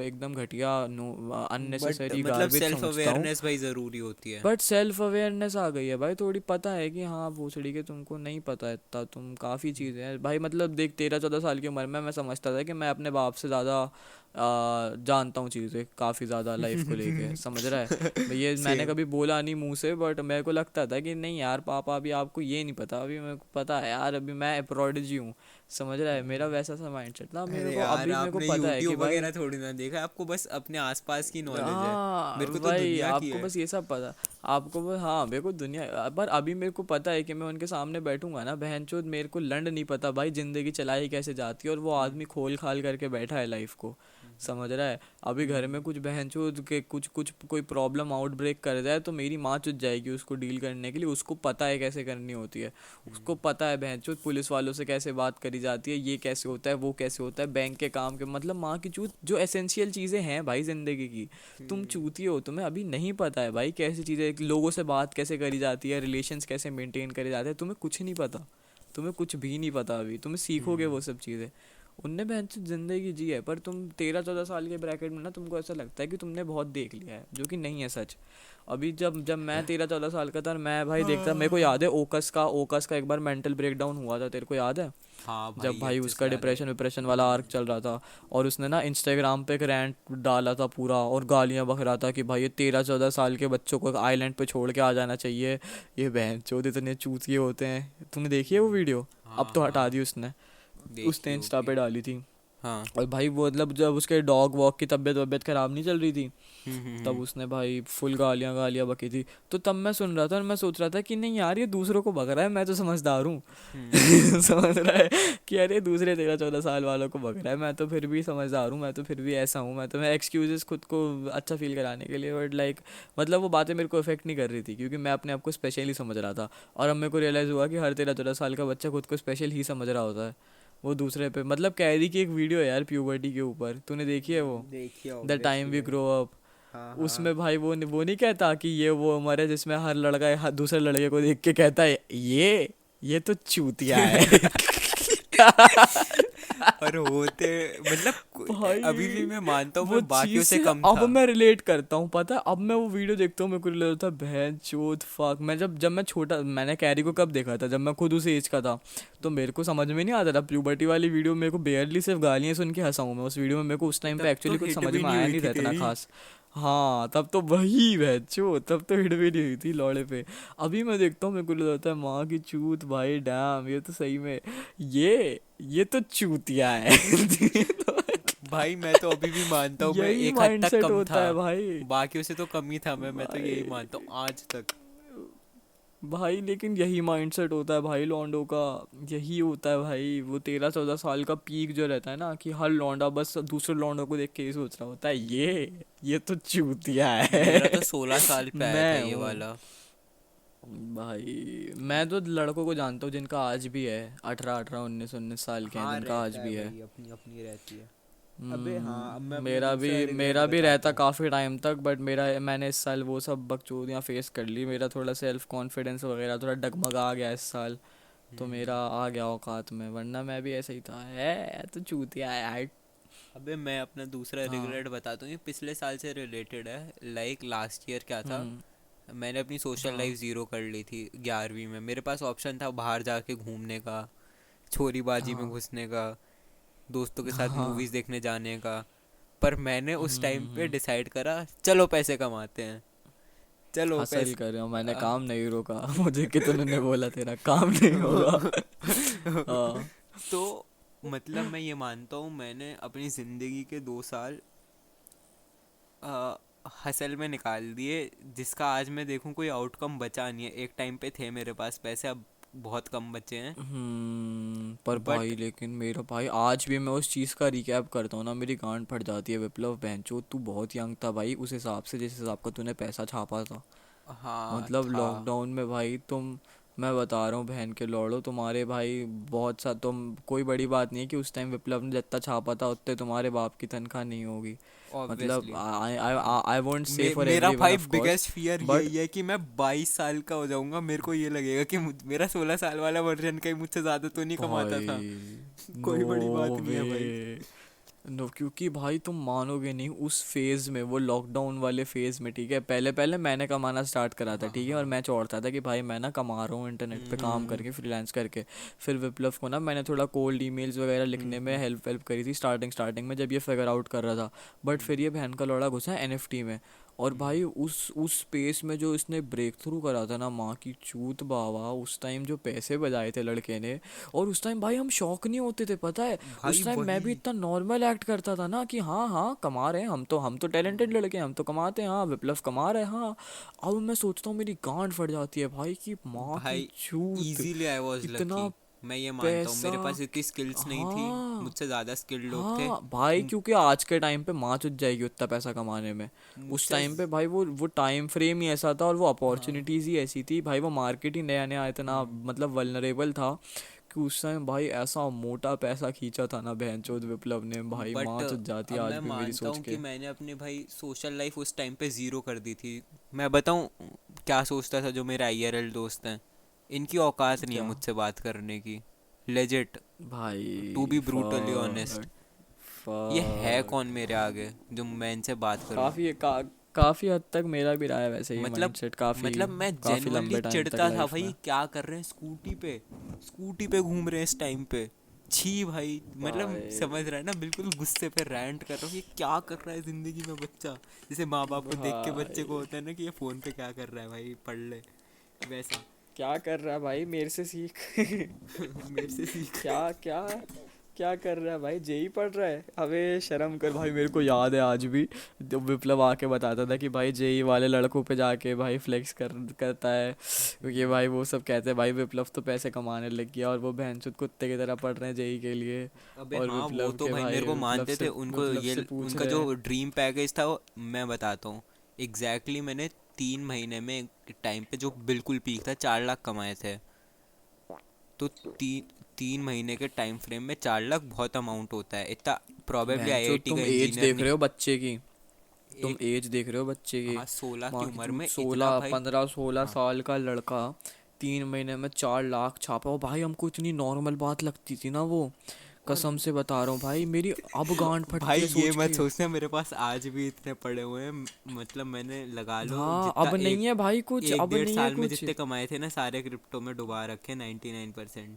एकदम घटिया नो बट अननेसेसरी मतलब गार्बेज सेल्फ समझता हूँ। अवेयरनेस भाई ज़रूरी होती है। बट सेल्फ अवेयरनेस आ गई है भाई थोड़ी, पता है कि हाँ भोसड़ी के तुमको नहीं पता है इतना, तुम काफ़ी चीज़ें हैं भाई। मतलब देख 13-14 साल की उम्र में मैं समझता था कि मैं अपने बाप से ज़्यादा जानता हूँ चीज़ें काफ़ी ज़्यादा लाइफ को लेके, समझ रहा है। ये मैंने सेम। कभी बोला नहीं मुंह से, बट मेरे को लगता था कि नहीं यार पापा अभी आपको ये नहीं पता, अभी मेरे को पता है यार, अभी मैं प्रोडिजी हूँ, समझ रहा है। मेरा वैसा सा माइंडसेट था, मेरे अरे को यार अभी मेरे को आपने पता है कि यूट्यूब भाई वगैरह थोड़ी ना देखा, आपको बस अपने आसपास की नॉलेज है। हाँ मेरे को तो भाई दुनिया की आपको है। बस ये सब पता, आपको बस हाँ मेरे को दुनिया, पर अभी मेरे को पता है कि मैं उनके सामने बैठूंगा ना बहनचोद, मेरे को लंड नहीं पता भाई जिंदगी चलाई कैसे जाती है, और वो आदमी खोल खाल करके बैठा है लाइफ को, समझ रहा है। अभी घर में कुछ बहनचोद के कुछ कुछ कोई प्रॉब्लम आउटब्रेक कर जाए तो मेरी माँ चुत जाएगी उसको डील करने के लिए, उसको पता है कैसे करनी होती है, उसको पता है बहनचोद पुलिस वालों से कैसे बात करी जाती है, ये कैसे होता है वो कैसे होता है, बैंक के काम के मतलब माँ की चूत जो एसेंशियल चीज़ें हैं भाई ज़िंदगी की। तुम चूती हो, तुम्हें अभी नहीं पता है भाई कैसी चीज़ें, लोगों से बात कैसे करी जाती है, रिलेशंस कैसे मेंटेन करे जाते हैं, तुम्हें कुछ नहीं पता, तुम्हें कुछ भी नहीं पता, अभी तुम्हें सीखोगे वो सब चीज़ें। उनने बहन से ज़िंदगी जी है, पर तुम 13-14 साल के ब्रैकेट में ना तुमको ऐसा लगता है कि तुमने बहुत देख लिया है, जो कि नहीं है सच। अभी जब जब मैं 13-14 साल का था और मैं भाई देखता, मेरे को याद है ओकस का एक बार मेंटल ब्रेकडाउन हुआ था, तेरे को याद है? हाँ जब भाई भाई अच्छे से उसका याद है। डिप्रेशन विप्रेशन वाला आर्क चल रहा था, और उसने ना इंस्टाग्राम पे एक रैंट डाला था पूरा, और गालियां बक रहा था कि भाई ये 13-14 साल के बच्चों को आइलैंड पे छोड़ के आ जाना चाहिए, ये बहन चोद इतने चूतिए होते हैं। तूने देखी है वो वीडियो? अब हाँ तो हटा हाँ दी उसने, उसने देखी इंस्टा होगी। पे डाली थी। हाँ। और भाई वो मतलब जब उसके डॉग वॉक की तबीयत वबीयत खराब नहीं चल रही थी, तब हम्म। उसने भाई फुल गालियां गालियां बकी थी। तो तब मैं सुन रहा था और मैं सोच रहा था कि नहीं यार ये दूसरों को भग रहा है, मैं तो समझदार हूँ। हम्म। समझ रहा है कि अरे दूसरे 13-14 साल वालों को भग रहा है, मैं तो फिर भी समझदार हूँ, मैं तो फिर भी ऐसा हूँ, मैं एक्सक्यूजेस खुद को अच्छा फील कराने के लिए, बट लाइक मतलब वो बातें मेरे को इफेक्ट नहीं कर रही थी क्योंकि मैं अपने आप को स्पेशली समझ रहा था। और अब मेरे को रियलाइज़ हुआ कि हर 13-14 साल का बच्चा खुद को स्पेशल ही समझ रहा होता है। वो दूसरे पे मतलब कैरी की एक वीडियो है यार प्यूबर्टी के ऊपर, तूने देखी है वो? देखिए द टाइम ऑब्वियसली वी भाई। Grow up. हाँ हाँ। उसमें भाई वो नहीं कहता कि ये वो उम्र है जिसमें हर लड़का दूसरे लड़के को देख के कहता है ये तो चूतिया है। और होते मतलब अभी भी भाई मैं मानता हूँ वो मैं बाकियों चीज से से कम अब था। मैं रिलेट करता हूँ, पता है अब मैं वो वीडियो देखता हूँ मेरे को रिलेट होता है बहन चोद फक। मैं जब जब मैं छोटा, मैंने कैरी को कब देखा था, जब मैं खुद उस एज का था, तो मेरे को समझ में नहीं आता था प्यूबर्टी वाली वीडियो, मेरे को बेयरली सिर्फ गालियाँ सुन के हंसा हूँ मैं उस वीडियो में, मेरे को उस टाइम पे तब तो एक्चुअली कुछ हिट समझ भी में नहीं आया हुई नहीं थी था इतना तेरी। खास। हाँ तब तो वही बहचो, तब तो हिट भी नहीं हुई थी लौड़े पे। अभी मैं देखता हूँ मेरे को लगता है माँ की चूत भाई डैम, ये तो सही में ये तो चूतिया है। भाई मैं तो अभी भी मानता हूँ मैं यही एक हद तक माइंडसेट कम था। होता है भाई। बाकियों से तो कम ही था मैं तो यही भाई मानता हूँ आज तक। भाई लेकिन यही माइंडसेट होता है भाई लौंडों का, यही होता है भाई। वो 13-14 साल का पीक जो रहता है ना, कि हर लौंडा बस दूसरे लौंडों को देख के ही सोच रहा होता है ये तो चूतिया मेरा तो है। 16 साल पे आया था मैं ये हूँ वाला। भाई, मैं तो लड़कों को जानता हूँ जिनका आज भी है, 18-18 19-19 साल के हैं हाँ जिनका आज रहता है भी है। भाई, अपनी अपनी रहती है। अबे हाँ, अब मैं अपना मेरा भी दूसरा रिग्रेट मेरा भी बताता रहता हूँ। काफ़ी टाइम तक, बट मैंने इस साल वो सब बकचोदियाँ फेस कर ली, मेरा थोड़ा सेल्फ कॉन्फिडेंस वगैरह थोड़ा डगमगा गया इस साल, तो मेरा आ गया औकात में, वरना मैं भी ऐसे ही था, है तो चूतिया है यार। अबे मैं अपना दूसरा हाँ। रिग्रेट बताता हूँ, ये पिछले साल से रिलेटेड है। लाइक लास्ट ईयर क्या था, हम्म। मैंने अपनी सोशल हाँ लाइफ ज़ीरो कर ली थी 11वीं में। मेरे पास ऑप्शन था बाहर जाके घूमने का, छोरीबाजी में हाँ घुसने का, दोस्तों के साथ हाँ। मूवीज़ देखने जाने का। पर मैंने उस टाइम पे हम्म। डिसाइड करा चलो पैसे कमाते हैं, चलो हसल पैसे। कर रहे हो, मैंने काम नहीं रोका। मुझे कितने ने बोला तेरा काम नहीं होगा। हाँ। तो मतलब मैं ये मानता हूँ मैंने अपनी ज़िंदगी के 2 साल हसल में निकाल दिए, जिसका आज मैं देखूं कोई आउटकम बचा नहीं है। एक टाइम पे थे मेरे पास पैसे, अब बहुत कम बचे हैं। पर बट भाई लेकिन मेरा भाई आज भी मैं उस चीज़ का रिकैप करता हूँ ना, मेरी गांड फट जाती है। विप्लव बेंचो तू बहुत यंग था भाई उस हिसाब से, जिस हिसाब का तूने पैसा छापा था। हाँ मतलब था। लॉकडाउन में भाई तुम मैं बता रहा हूँ बहन के लौड़ो, तुम्हारे भाई बहुत सा, तुम कोई बड़ी बात नहीं है कि उस टाइम विप्लव ने जितना छापा था उतने तुम्हारे बाप की तनख्वाह नहीं होगी। मतलब obviously. I I won't say for मेरा एवरी वन भाई of course, biggest fear but यही है कि मैं 22 साल का हो जाऊंगा, मेरे को ये लगेगा कि मेरा 16 साल वाला वर्जन कहीं मुझसे ज्यादा तो नहीं कमाता था। भाई नो कोई बड़ी बात नहीं वे, है भाई। नो, क्योंकि भाई तुम मानोगे नहीं उस फेज में, वो लॉकडाउन वाले फेज में, ठीक है, पहले पहले मैंने कमाना स्टार्ट करा था, हाँ ठीक है, और हाँ। मैं चौड़ता था कि भाई मैं ना कमा रहा हूँ इंटरनेट पे काम करके, फ्रीलांस करके। फिर विप्लव को ना मैंने थोड़ा कोल्ड ईमेल्स वगैरह लिखने में हेल्प वेल्प करी थी स्टार्टिंग स्टार्टिंग में, जब ये फिगर आउट कर रहा था। बट फिर ये बहन का लौड़ा घुसा एनएफटी में। और भाई उस स्पेस में जो इसने ब्रेक थ्रू करा था ना, माँ की चूत बावा, उस टाइम जो पैसे बजाए थे लड़के ने। और उस टाइम भाई हम शौक नहीं होते थे, पता है। भाई उस टाइम मैं वही। भी इतना नॉर्मल एक्ट करता था ना कि हाँ हाँ कमा रहे हैं, हम तो टैलेंटेड लड़के हैं, हम तो कमाते हैं, हाँ विप्लव कमा रहे हैं, हाँ। अब मैं सोचता हूँ मेरी गांड फट जाती है भाई कि माँ की भाई चूत, इजीली आई वाज इतना लकी, मैं ये मानता हूँ, पैसा। मेरे पास इतनी स्किल्स नहीं थी, हाँ मुझसे ज़्यादा स्किल्ड लोग थे। हाँ भाई, क्योंकि आज के टाइम पे माँ चुत जाएगी उतना पैसा कमाने में। उस मुझसे टाइम पे भाई वो टाइम फ्रेम ही ऐसा था, और वो हाँ। अपॉर्चुनिटीज ही ऐसी थी भाई, वो मार्केट ही नया नया इतना मतलब वल्नरेबल था कि उस टाइम भाई ऐसा मोटा पैसा खींचा था ना बहनचोद विप्लव ने, भाई बट माँ चुत जाती अब है आज मैं भी मेरी मानता सोच हूँ कि के। मैंने अपने भाई सोशल लाइफ उस टाइम पे ज़ीरो कर दी थी। मैं बताऊँ क्या सोचता था, जो मेरे आईआरएल दोस्त हैं, इनकी औकात नहीं है क्या मुझसे बात करने की, लेजिट, टू भाई, बी ब्रूटली ऑनेस्ट। फक ये है फक कौन मेरे आगे जो मैं इनसे बात करूं? काफी हद तक मेरा भी रहा है वैसे ये मतलब माइंडसेट, काफी मैं काफी जेन्युइनली लंबे टाइम तक चिढ़ता था लाइफ भाई, में। क्या कर रहे हैं स्कूटी पे घूम रहे हैं इस टाइम पे। छी भाई, मतलब समझ भाई रहा है ना, बिल्कुल गुस्से पे रैंट कर रहा हूँ, ये क्या कर रहा है जिंदगी में बच्चा। जैसे माँ बाप को देख के बच्चे को भाई होता है ना कि ये फोन पे क्या कर रहा है, भाई पढ़ ले, वैसा। क्या कर रहा है भाई, मेरे से सीख। मेरे से सीख। क्या क्या क्या कर रहा है भाई, जेई पढ़ रहा है, अबे शर्म कर भाई। मेरे को याद है आज भी, जब विप्लव आके बताता था कि भाई जेई वाले लड़कों पे जाके भाई फ्लेक्स करता है, क्योंकि भाई वो सब कहते हैं भाई विप्लव तो पैसे कमाने लग गया, और वो बहनचोद कुत्ते की तरह पढ़ रहे हैं जेई के लिए। अबे और हाँ, वो विप्लव तो के भाई मेरे भाई को मानते थे, उनको विप्लव ये से पूछ उनका रहे जो हैं। ड्रीम पैकेज था वो मैं बताता हूँ। मैंने 3 महीने में एक टाइम पे जो बिल्कुल पीक था 4 लाख कमाए थे। तो 3 महीने के टाइम फ्रेम में 4 लाख बहुत अमाउंट होता है, इतना प्रॉबेबली बहनचोद आईआईटी का तुम एज इंजीनियर देख नहीं। रहे हो बच्चे की, तुम एक, एज देख रहे हो बच्चे की। हाँ, 16 की माँ की उम्र चूत, में इतना सोलह भाई। 15 16 हाँ साल का लड़का 3 महीने में 4 लाख छापा। वो भाई हमको इतनी नॉर्मल बात लगती थी ना वो, और कसम से बता रहा हूँ भाई, मेरी अब गांड फटती भाई है ये सोच मत के। सोचना मेरे पास आज भी इतने पड़े हुए हैं, मतलब मैंने लगा लो हाँ जितना अब एक नहीं है भाई कुछ, एक अब डेढ़ नहीं है साल में कुछ। जितने कमाए थे ना, सारे क्रिप्टो में डुबा रखे 99%।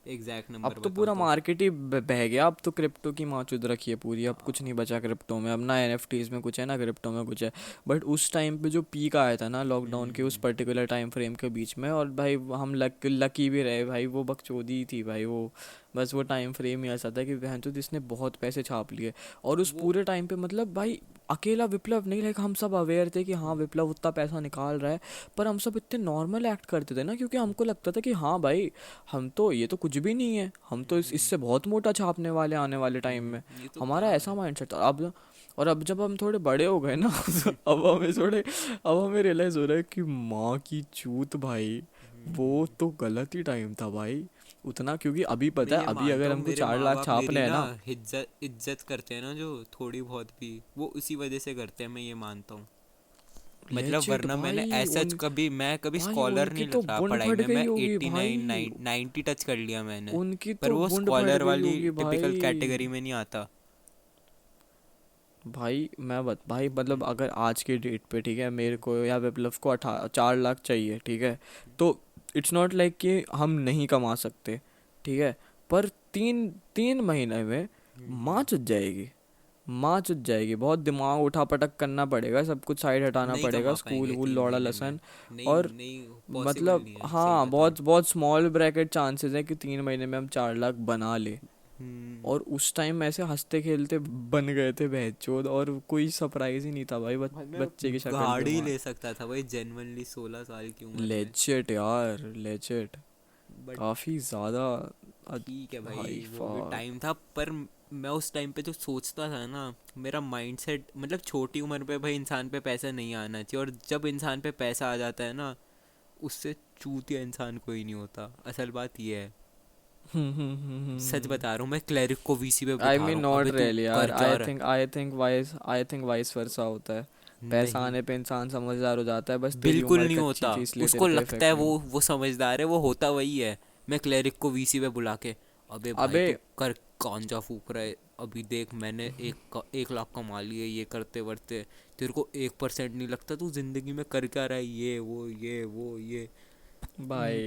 एग्जैक्ट अब नंबर तो बताऊँ पूरा तो मार्केट ही बह गया, अब तो क्रिप्टो की माचुद रखी है पूरी, अब कुछ नहीं बचा क्रिप्टो में, अब ना एनएफटीज में कुछ है ना क्रिप्टो में कुछ है। बट उस टाइम पे जो पीक आया था ना लॉकडाउन के उस पर्टिकुलर टाइम फ्रेम के बीच में, और भाई हम लकी भी रहे भाई, वो बकचोदी ही थी भाई वो। बस वो टाइम फ्रेम ही ऐसा था कि बहन तो जिसने बहुत पैसे छाप लिए। और उस वो पूरे टाइम पे मतलब भाई अकेला विप्लव नहीं, लाइक हम सब अवेयर थे कि हाँ विप्लव उतना पैसा निकाल रहा है। पर हम सब इतने नॉर्मल एक्ट करते थे ना, क्योंकि हमको लगता था कि हाँ भाई हम तो, ये तो कुछ भी नहीं है, हम तो इससे बहुत मोटा छापने वाले आने वाले टाइम में। ये तो हमारा था ऐसा भाई। माइंडसेट था। अब और अब जब हम थोड़े बड़े हो गए ना अब हमें रियलाइज़ हो रहा है कि माँ की चूत भाई, वो तो गलत ही टाइम था भाई उतना, क्योंकि अभी मैं पता है ये अभी मानता अगर हूँ हमको मेरे 4 लाख माँ-बाप छापने मेरी हैं ना ना। इज्जत इज्जत करते हैं ना, जो थोड़ी बहुत भी, वो उसी वजह से करते हैं, मैं ये मानता हूँ। मतलब लेजिट वरना मैंने भाई ऐसा उन मैं कभी भाई स्कॉलर उनकी नहीं तो रहा बुन पढ़ाई फट में, गई मैं होगी 89 भाई, 90 टच कर लिया मैंने। उनकी पर तो वो बुन फट स्कॉलर गई वाली होगी टिपिकल भाई। कैटेगरी में नहीं आता। भाई मतलब अगर आज की डेट पे ठीक है मेरे को या विप्लव को 4 लाख चाहिए, ठीक है, तो इट्स नॉट लाइक कि हम नहीं कमा सकते, ठीक है। पर 3 3 महीने में माँ चुत जाएगी, माँ चुत जाएगी, बहुत दिमाग उठा पटक करना पड़ेगा, सब कुछ साइड हटाना नहीं पड़ेगा, कमा स्कूल पाएंगे वूल तीन लौड़ा महीने में, लसन। नहीं और नहीं, पॉसिबल मतलब नहीं है, सही हाँ बताऊँ। बहुत बहुत स्मॉल ब्रैकेट चांसेस है कि 3 महीने में हम 4 लाख बना ले। हम्म। और उस टाइम ऐसे हंसते खेलते बन गए थे बहनचोद, और कोई सरप्राइज ही नहीं था भाई, भाई मैं बच्चे की शक्ल पे गाड़ी मार। ले सकता था भाई, जेन्युइनली 16 साल की उम्र में। लेजिट यार, लेजिट, बट काफी ज्यादा। ठीक है भाई, भाई वो भी फक। टाइम था। पर मैं उस टाइम पे जो सोचता था ना, मेरा माइंडसेट, मतलब छोटी उम्र पे भाई इंसान पे पैसा नहीं आना चाहिए, और जब इंसान पे पैसा आ जाता है ना, उससे चूतिया इंसान कोई नहीं होता, असल बात ये है। सच बता रहा हूँ, मैं क्लरिक को वीसी पे आई बिठा रहा मीन हूँ, नॉट अबे तू रियली यार, कर क्या रहा आई थिंक वाइस वर्सा होता है। है। पैसा नहीं, आने पे इंसान समझदार हो जाता है, बस तेरी बिल्कुल उम्र नहीं कच्ची होता। थी इसलिए तेरे उसको पे लगता है इफेक्ट नहीं हुआ। वो समझदार है, वो होता वही है। मैं क्लरिक को वीसी पे बुला के, अबे भाई अबे तू कर, गांजा फूक रहा है, अभी देख मैंने 1 लाख कमा लिए ये करते वर्ते, तेरे को 1% नहीं लगता तू जिंदगी में कर क्या रहा है, ये। भाई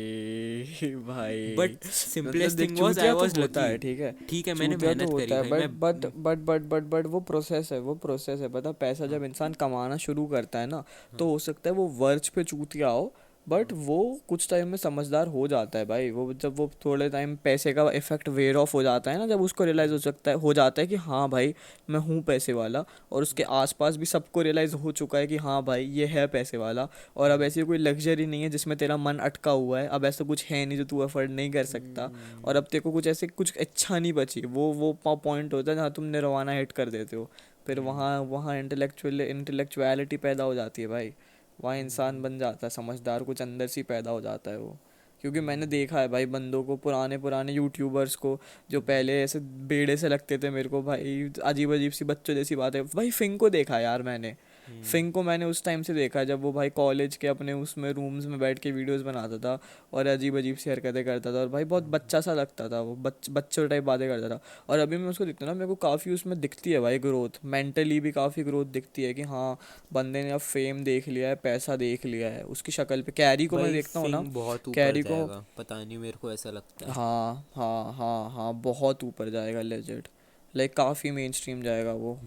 बट भाई, मतलब सिंपलेस्ट देख थिंग वाज आई चूतिया तो वाज होता लकी। है, ठीक है। ठीक है, मैंने चूतिया तो मेहनत करी होता है, भाई, बट मैं but but but but but वो प्रोसेस है, वो प्रोसेस है, पता। पैसा हाँ, जब इंसान कमाना शुरू करता है ना, हाँ, तो हो सकता है वो वर्ज पे चूतिया हो, बट हाँ, वो कुछ टाइम में समझदार हो जाता है भाई। वो जब वो थोड़े टाइम पैसे का इफेक्ट वेयर ऑफ हो जाता है ना, जब उसको रियलाइज हो जाता है कि हाँ भाई, मैं हूँ पैसे वाला, और उसके आसपास भी सबको रियलाइज हो चुका है कि हाँ भाई ये है पैसे वाला, और अब ऐसी कोई लग्जरी नहीं है जिसमें तेरा मन अटका हुआ है, अब ऐसा कुछ है नहीं जो तू अफोर्ड नहीं कर सकता, और अब तेरे को कुछ ऐसे कुछ इच्छा नहीं बची। वो पॉइंट होता है जहाँ तुम निर्वाणा हिट कर देते हो। फिर वहाँ वहाँ इंटेलेक्चुअलिटी पैदा हो जाती है भाई। वहाँ इंसान बन जाता है समझदार, कुछ अंदर से ही पैदा हो जाता है वो। क्योंकि मैंने देखा है भाई बंदों को, पुराने पुराने यूट्यूबर्स को, जो पहले ऐसे बेड़े से लगते थे मेरे को भाई, अजीब अजीब सी बच्चों जैसी बात है भाई। फिंग को देखा यार मैंने, फिंग को मैंने उस टाइम से देखा है जब वो भाई कॉलेज के अपने उसमें रूम्स में बैठ के वीडियोस बनाता था, और अजीब अजीब सी हरकतें करता था, और भाई बहुत बच्चा सा लगता था वो, बच्चों टाइप बातें करता था। और अभी मैं उसको देखता हूँ ना, मेरे को काफ़ी उसमें दिखती है भाई ग्रोथ, मेंटली भी काफ़ी ग्रोथ दिखती है कि हाँ, बंदे ने अब फेम देख लिया है, पैसा देख लिया है उसकी शक्ल पे। कैरी को मैं भाई देखता हूँ ना, फिंग बहुत ऊपर कैरी को, जाएगा, पता नहीं, मेरे को ऐसा लगता है। हाँ हाँ हाँ हाँ, बहुत ऊपर जाएगा लेजेंड। लाइक काफ़ी मेन स्ट्रीम जाएगा वो,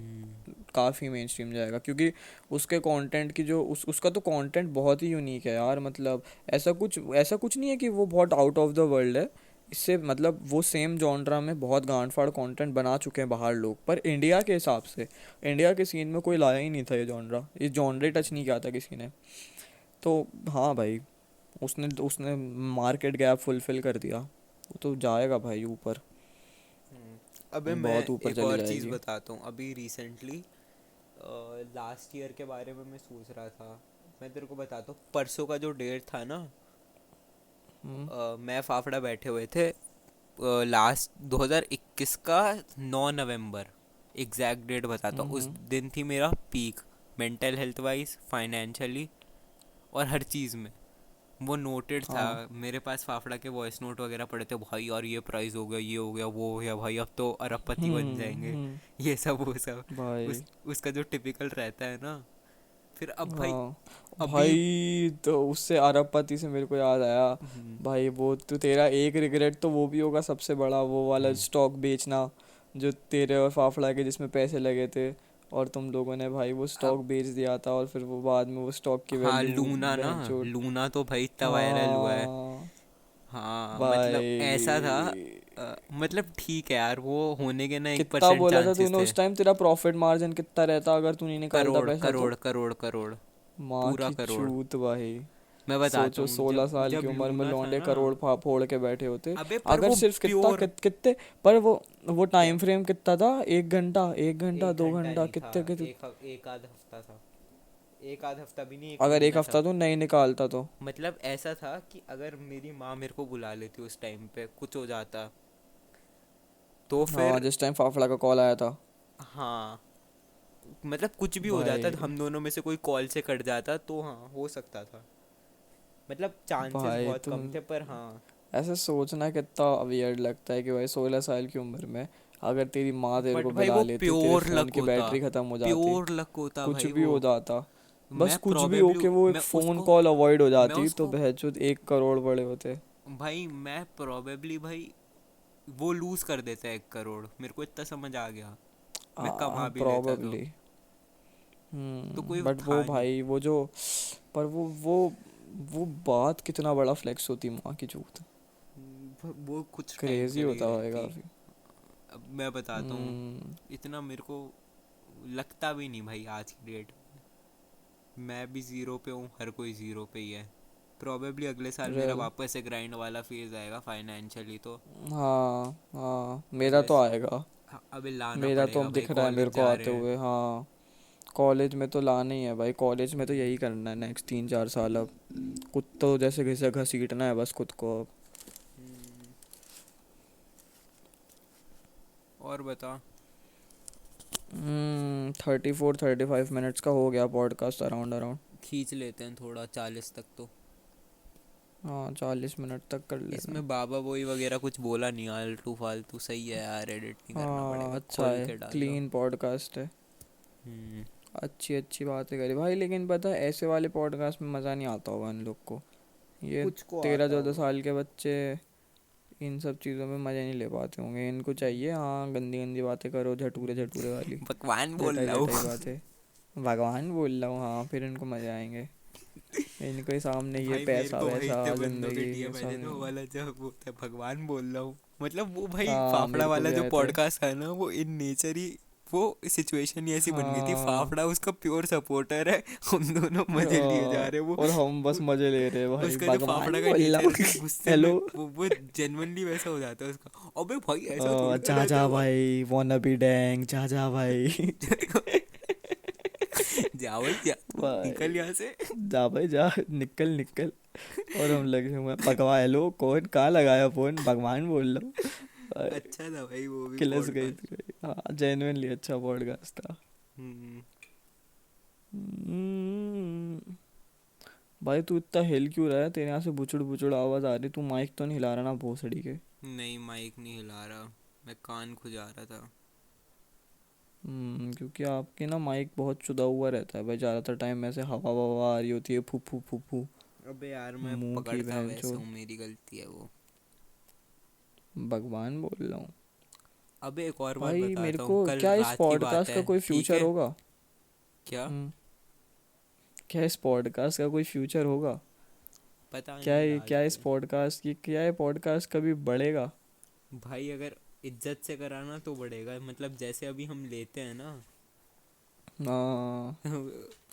काफ़ी मेन स्ट्रीम जाएगा, क्योंकि उसके कंटेंट की जो उसका तो कंटेंट बहुत ही यूनिक है यार। मतलब ऐसा कुछ नहीं है कि वो बहुत आउट ऑफ द वर्ल्ड है। इससे मतलब वो सेम जॉनरा में बहुत गांड फाड़ कंटेंट बना चुके हैं बाहर लोग, पर इंडिया के हिसाब से, इंडिया के सीन में कोई लाया ही नहीं था ये जॉनरे टच नहीं किया था किसी ने। तो हाँ भाई, उसने उसने मार्केट गैप फुलफिल कर दिया, वो तो जाएगा भाई ऊपर, अबे मैं बहुत ऊपर एक चली और चीज़ जाएगी। बताता हूँ, अभी रिसेंटली लास्ट ईयर के बारे में मैं सोच रहा था। मैं तेरे को बताता हूँ, परसों का जो डेट था ना, हम्म मैं फाफड़ा बैठे हुए थे, लास्ट 2021 का 9 नवंबर, एग्जैक्ट डेट बताता हूँ। उस हम्म दिन थी मेरा peak, mental health wise, financially, और हर चीज़ में। वो नोटेड था हाँ मेरे पास, फाफड़ा के वॉइस नोट वगैरह पड़े थे भाई, यार ये प्राइस हो गया, ये हो गया, वो हो गया भाई, अब तो अरबपति बन जाएंगे, हम्म, ये सब वो सब। भाई उसका जो टिपिकल रहता है ना। फिर अब भाई, हाँ अभी भाई, तो उससे अरबपति से मेरे को याद आया हम्म, भाई, वो तो तेरा एक रिग्रेट तो वो भी होगा सबसे बड़ा, वो वाला हम्म, स्टॉक बेचना जो तेरे और फाफड़ा के जिसमें पैसे लगे थे, और तुम लोगों ने भाई वो अब स्टॉक बेच दिया था, और फिर वो बाद में वो स्टॉक की हाँ, वैल्यू लूना ना, बेंचोद। लूना तो भाई इतना वायरल हुआ है। हाँ हाँ, मतलब ऐसा था। भाई, मतलब ठीक है यार, वो होने के ना एक कितना परसेंट बोला था चांसेस तूने थे। उस टाइम, तेरा प्रॉफिट मार्जिन कितना रहता अगर तू नहीं निकालता करोड़ पैसा तो? करोड़ करोड़ करोड़, माँ पूरा की करोड़। चूत भाई। मैं बताता सोचो हूँ, 16 साल की जब उम्र में लूना था लौंडे ना, करोड़ फोड़ के बैठे होते। अबे पर अगर वो सिर्फ कितना प्योर, कितने, पर वो क्या, टाइम फ्रेम कितना था, 1 घंटा, 1 घंटा, एक दो घंटा घंटा नहीं था, कितने कितने? एक आध हफ्ता था। एक आध हफ्ता भी नहीं, एक अगर एक महीना था। हफ्ता तो नहीं निकालता तो? मतलब ऐसा था कि अगर मेरी माँ मेरे को बुला लेती उस टाइम पे, कुछ हो जाता तो हाँ, फिर, जिस टाइम फाफड़ा का कॉल आया था। हाँ, मतलब कुछ भी हो जाता, भाई हम दोनों में से कोई कॉल से कट जाता तो हाँ हो सकता था। मतलब चांसेस भाई बहुत कम तुम थे, पर हाँ। ऐसे सोचना कितना वियर्ड लगता है कि भाई 16 साल की उम्र में अगर तेरी माँ तेरे बट को भाई बुला वो लेती, तेरे प्योर फ़ोन लक की होता, बैटरी ख़त्म हो जाती, प्योर लक होता कुछ भाई भी वो। हो जाता, बस मैं कुछ भी हो प्रोबेबली के वो एक मैं फ़ोन उसको कॉल अवॉइड हो मैं जाती, तो उसको बहचोद 1 करोड़ बड़े होते। भाई मैं प्रोबेबली भाई, वो लूज कर देता है 1 करोड़, मेरे को इतना समझ आ गया। मैं कमा भी लेता तो प्रॉबली। कोई बट वो था नहीं। भाई वो जो, पर वो बात कितना बड़ा फ्लेक्स होती माँ की चूत, वो कुछ टाइम क्रेजी के लिए होता है रहती। काफ़ी। अब मैं बताता हूँ, हम्म इतना मेरे को लगता भी नहीं भाई आज की डेट में। मैं भी ज़ीरो पे हूँ, हर कोई ज़ीरो पे ही है। प्रोबेबली अगले साल मेरा रियल, वापस से ग्राइंड वाला फेज आएगा फाइनेंशियली तो। हाँ हाँ, मेरा अगले तो स- आएगा। हाँ, अबे लाना मेरा तो पड़ेगा अब भाई, दिख रहा है मेरे कॉलेज को जा रहे आते हैं। हुए, हाँ। कॉलेज में तो लाना ही है भाई, कॉलेज में तो यही करना है नेक्स्ट 3-4 साल अब। कुत्तों जैसे घिसे घसीटना है बस खुद को अब। हम्म, और बता। 34-35 मिनट्स का हो गया पॉडकास्ट अराउंड अराउंड। खींच लेते हैं थोड़ा 40 तक तो। हाँ 40 मिनट तक कर लेना। इसमें बाबा बोई वगैरह कुछ बोला नहीं, आलतू फालतू सही है यार, एडिट नहीं करना हाँ पड़ेगा, अच्छा खोल है, के डाल दो। क्लीन पॉडकास्ट है। हम्म। अच्छी अच्छी बातें करी भाई, लेकिन पता है ऐसे वाले पॉडकास्ट में मज़ा नहीं आता होगा इन लोग को। ये कुछ को तेरह आता चौदह होगा। साल के बच्चे इन सब चीज़ों में मज़े नहीं ले पाते होंगे। इनको चाहिए हाँ गंदी गंदी बातें करो, झटूरे झटूरे वाली, भगवान बोल जटाई रहा जटाई हूँ। बातें। भगवान बोल रहा हूँ, हाँ फिर इनको मज़े आएंगे। इनको ही सामने ये भाई मेरे पैसा को भाई इतने वैसा बंदों के जिंदगी ये डीएम आए थे सब ना, वो नहीं। वाला जब वो होता है भगवान बोल रहा हूँ, मतलब वो भाई हाँ फाफड़ा मेरे को वाला भी जो आए थे। पॉडकास्ट है ना, वो इन नेचर ही वो सिचुएशन ही ऐसी बन गई थी, हाँ फाफड़ा उसका प्योर सपोर्टर है, हम दोनों मजे लिए जा रहे हैं। और हम बस वो मजे ले रहे हैं भाई, उसका जो भगवान फाफड़ा का बोल रहा नेचर हूँ। है ना, गुस्से में हेलो। वो जेन्युइनली वैसा हो जाता है उसका, अबे भाई ऐसा थोड़ी ना जा रहता जा है भाई। भाई wanna be डैंग, जा जा भाई। जा भाई जा, तू भाई निकल यहाँ से। जा भाई जा, निकल निकल। और हम लगे हुए हैं, भगवान हेलो कौन कहाँ लगाया फोन, भगवान बोल रहा हूँ भाई। अच्छा था भाई वो भी किलस गई थी पॉडकास्ट। भाई। हाँ जेन्युइनली अच्छा पॉडकास्ट था। हम्म। हम्म, भाई तू इतना हिल क्यों रहा है, तेरे यहाँ से बुचड़ बुचड़ आवाज आ रही, तू माइक तो नहीं हिला रहा ना भोसड़ी के। नहीं माइक नहीं हिला रहा, मैं कान खुजा रहा था। क्योंकि आपके ना माइक बहुत चुदा हुआ रहता है भाई, ज़्यादातर टाइम में से हवा ववा आ रही होती है, फू फू फू फू। अबे यार मैं मुंह की पकड़ता बहन वैसे चो। हूँ, मेरी गलती है वो। भगवान बोल रहा हूँ। अबे एक और बात भाई मेरे बताता हूँ, को कल क्या इस रात की बात पॉडकास्ट का है, कोई ठीक फ्यूचर है। होगा? क्या? हम्म, क्या इस पॉडकास्ट का कोई फ्यूचर होगा? पता क्या नहीं है, क्या इस डालते। पॉडकास्ट की, क्या है पॉडकास्ट कभी बढ़ेगा? भाई अगर इज्जत से कराना तो बढ़ेगा, मतलब जैसे अभी हम लेते हैं ना। हाँ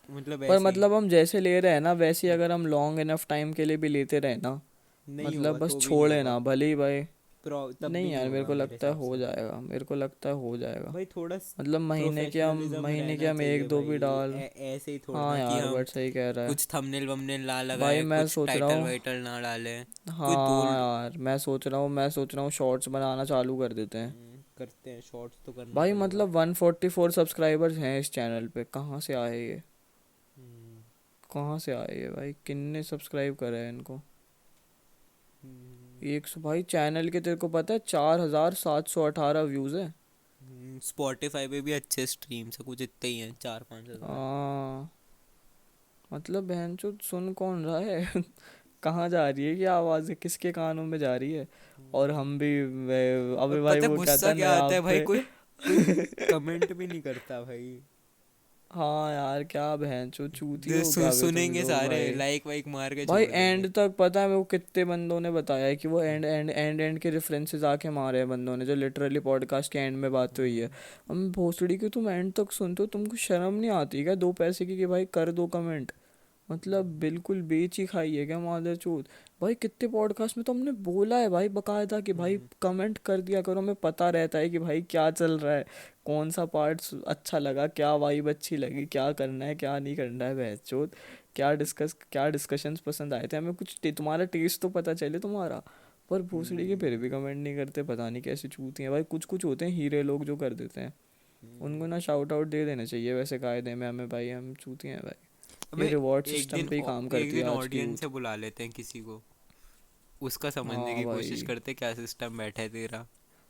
मतलब पर ऐसे ही। मतलब हम जैसे ले रहे हैं ना वैसे ही अगर हम लॉन्ग इनफ टाइम के लिए भी लेते रहे ना, नहीं मतलब होगा, बस तो भी नहीं छोड़े होगा। ना भले ही भाई। तब भी नहीं नहीं यार मेरे होगा को मेरे लगता है हिसाब हो से। जाएगा, मेरे को लगता है हो जाएगा। भाई थोड़ा मतलब प्रोफेशनलिज्म महीने के रहना हम चाहिए एक दो भी भाई, डाल। ऐसे ही थोड़ा हाँ ना कि यार हम बट सही कह रहा है। कुछ थंबनेल वंबनेल ना भाई लगाए, मैं कुछ सोच रहा टाइटल हूँ, वाइटल ना डालें। कोई दो हाँ यार मैं सोच रहा हूँ शॉर्ट्स बनाना चालू कर देते हैं। करते हैं, शॉर्ट्स तो करना भाई पड़ेगा। मतलब 144 सब्सक्राइबर्स हैं इस चैनल पे, कहाँ से आए ये, हम्म, कहाँ से आए ये भाई, किन्ने सब्सक्राइब करे हैं इनको? हम्म, 100 भाई चैनल के, तेरे को पता है 4718 व्यूज़ है। स्पॉटिफाई पे भी अच्छे स्ट्रीम्स है, कुछ इतने ही हैं, 4-5 हज़ार। हाँ मतलब बहन चो सुन कौन रहा है। कहाँ जा रही है ये आवाज़, किसके कानों में जा रही है? और हम भी और अबे भाई पता है वो कहता गुस्सा है क्या नया आता है भाई, पे। कोई कोई कमेंट भी नहीं करता भाई। हाँ यार क्या बहन चो चूती हो क्या बे तुम सुनेंगे लोग सारे, भाई। लाइक वाइक मार के भाई छोड़ देंगे। एंड तक पता है मेरे को कितने बंदों ने बताया है कि वो एंड के रेफरेंसेस आके मारे हैं बंदों ने, जो लिटरली पॉडकास्ट के एंड में बात हुई है। हम भोसड़ी की तुम एंड तक सुनते हो, तुमको शर्म नहीं आती क्या 2 पैसे की कि भाई कर दो कमेंट? मतलब बिल्कुल बेच ही खाई है क्या मादर चोद? भाई कितने पॉडकास्ट में तो हमने बोला है भाई बकायदा कि भाई कमेंट कर दिया करो, हमें पता रहता है कि भाई क्या चल रहा है, कौन सा पार्ट अच्छा लगा, क्या वाइब अच्छी लगी, क्या करना है क्या नहीं करना है बहस चोद, क्या डिस्कशंस पसंद आए थे हमें, कुछ तुम्हारा टेस्ट तो पता चले तुम्हारा। पर भोसड़ी के फिर भी कमेंट नहीं करते, पता नहीं कैसे चूती हैं भाई। कुछ कुछ होते हैं हीरे लोग जो कर देते हैं, उनको ना शाउट आउट दे देना चाहिए वैसे कायदे में हमें भाई, हम चूती हैं भाई। अबे ये रिवॉर्ड सिस्टम पे ही काम एक करती है दिन आज की ऑडियंस से यूथ। बुला लेते हैं किसी को, उसका समझने हाँ की कोशिश भाई। करते क्या सिस्टम बैठा है तेरा।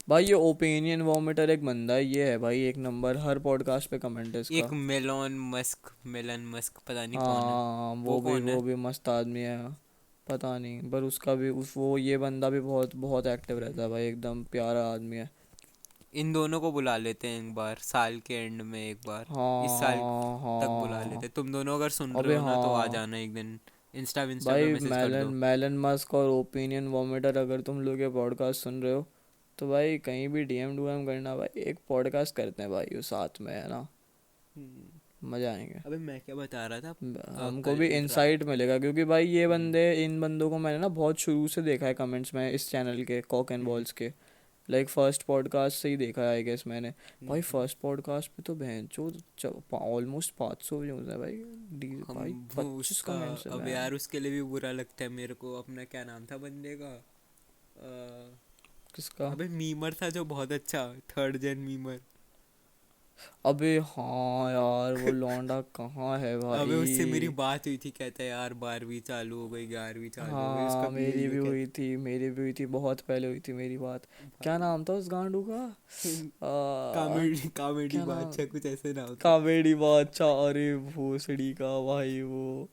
भाई ये ओपिनियन वॉमिटर एक बंदा है, ये है भाई एक नंबर, हर पॉडकास्ट पे कमेंट है एक इसका। मेलन मस्क पता नहीं कौन है। हाँ वो कौन है? वो भी मस्त आदमी है। पता नहीं पर उसका भी उस वो ये बंदा भी बहुत बहुत एक्टिव रहता है भाई, एकदम प्यारा आदमी है। इन दोनों को बुला लेते हैं एक बार, साल के एंड में एक बार, इस साल हाँ तक बुला हाँ। लेते हैं। तुम दोनों अगर सुन रहे अबे हो ना तो आ हाँ जाना एक दिन, इंस्टा विंस्टा पे भाई, मैसेज कर मेलन दो। मेलन मस्क और ओपिनियन वॉमिटर अगर तुम लोग ये पॉडकास्ट सुन रहे हो तो भाई कहीं भी डीएम डूएम करना भाई, एक पॉडकास्ट करते हैं भाई वो साथ में है ना, हम्म, मज़ा आएंगे। अबे मैं क्या बता रहा था, हमको कल भी इंसाइट मिलेगा क्योंकि भाई इन बंदों को मैंने ना बहुत शुरू से देखा है कमेंट्स में इस चैनल के कॉक एंड बॉल्स के। लाइक फर्स्ट पॉडकास्ट से ही देखा है आई गेस मैंने। भाई फर्स्ट पॉडकास्ट पे तो बहन चो ऑलमोस्ट 500 व्यूज है भाई। हम भाई वो 25 उसका, कमेंट्स है अब मैन। यार उसके लिए भी बुरा लगता है मेरे को। अपना क्या नाम था बंदे का? किसका? अबे मीमर था जो बहुत अच्छा, थर्ड जेन मीमर। अबे हाँ यार वो लौंडा कहाँ है अबे उससे मेरी भाई। बात हुई थी, कहता है यार 12वीं चालू हो गई, 11वीं चालू हो गई, उसका हाँ भी मेरी यही भी है हुई थी, मेरी भी हुई थी, बहुत पहले हुई थी मेरी बात। क्या भाई। नाम था उस गांडू का? कॉमेडी कॉमेडी क्या नाम? बादशाह कुछ ऐसे नाम था। कावेड़ी बादशाह, अरे भोसड़ी का भाई वो।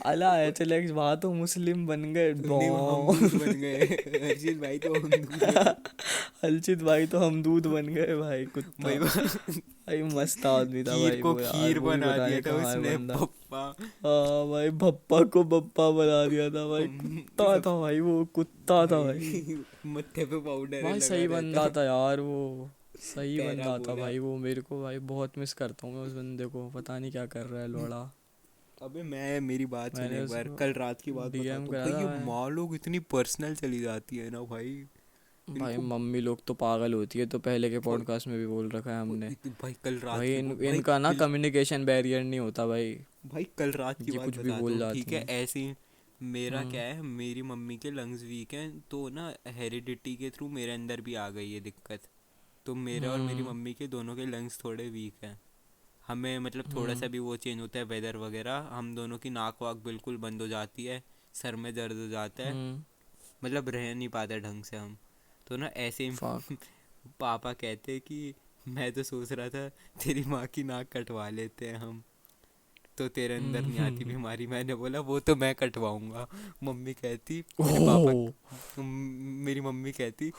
अला एच एल एक्स वहाँ तो मुस्लिम बन गए नहीं वो डॉ। हमदूद बन गए। हर्षित भाई तो हमदूद बन हलचित भाई तो हम दूध बन गए भाई कुत्ता। भाई। भाई मस्त आदमी था खीर भाई को वो यार, खीर वो भी बना पता दिया नहीं था कहाँ है उसने, बंदा। पप्पा। हाँ भाई भप्पा को बप्पा बना दिया था भाई, कुत्ता सब था भाई वो, कुत्ता था भाई। भाई मत्थे पे पाउडर भाई लगा सही रहता। बंदा था यार वो, सही पैरा बंदा था बोला। भाई वो। मेरे को भाई बहुत मिस करता हूँ मैं उस बंदे को, पता नहीं क्या कर रहा है लौड़ा। अबे मैं, मेरी बात सुन मैंने एक बार, उसको कल रात की बात डीएम बताता हूँ करा भाई। था ये मैं। माँ लोग इतनी पर्सनल चली जाती है ना भाई, भाई इनको। मम्मी लोग तो पागल होती है, तो पहले के भाई, पॉडकास्ट में भी बोल रखा है हमने। भाई कल रात भाई की भाई इनका ना बिल कम्युनिकेशन बैरियर नहीं होता भाई, भाई कल रात की ये बात कुछ भी बताता बोल हूँ, ठीक जाती है? हैं। ऐसे ही मेरा हम्म। क्या है, मेरी मम्मी के लंग्स वीक हैं, तो ना हेरिडिटी के थ्रू मेरे अंदर भी आ गई है दिक्कत। तो मेरे और मेरी हम्म। मम्मी के दोनों के लंग्स थोड़े वीक हैं। हमें मतलब थोड़ा सा हम्म। भी वो चेंज होता है वेदर वगैरह, हम दोनों की नाक वाक बिल्कुल बंद हो जाती है, सर में दर्द हो जाता है, हम्म। मतलब रह नहीं पाते ढंग से हम। तो ना ऐसे फक। ही पापा कहते कि मैं तो सोच रहा था तेरी माँ की नाक कटवा लेते हैं हम, तो तेरे अंदर नहीं आती हम्म। बीमारी। मैंने बोला वो तो मैं कटवाऊंगा। मम्मी कहती, मेरे पापा, ओह। मेरी मम्मी कहती,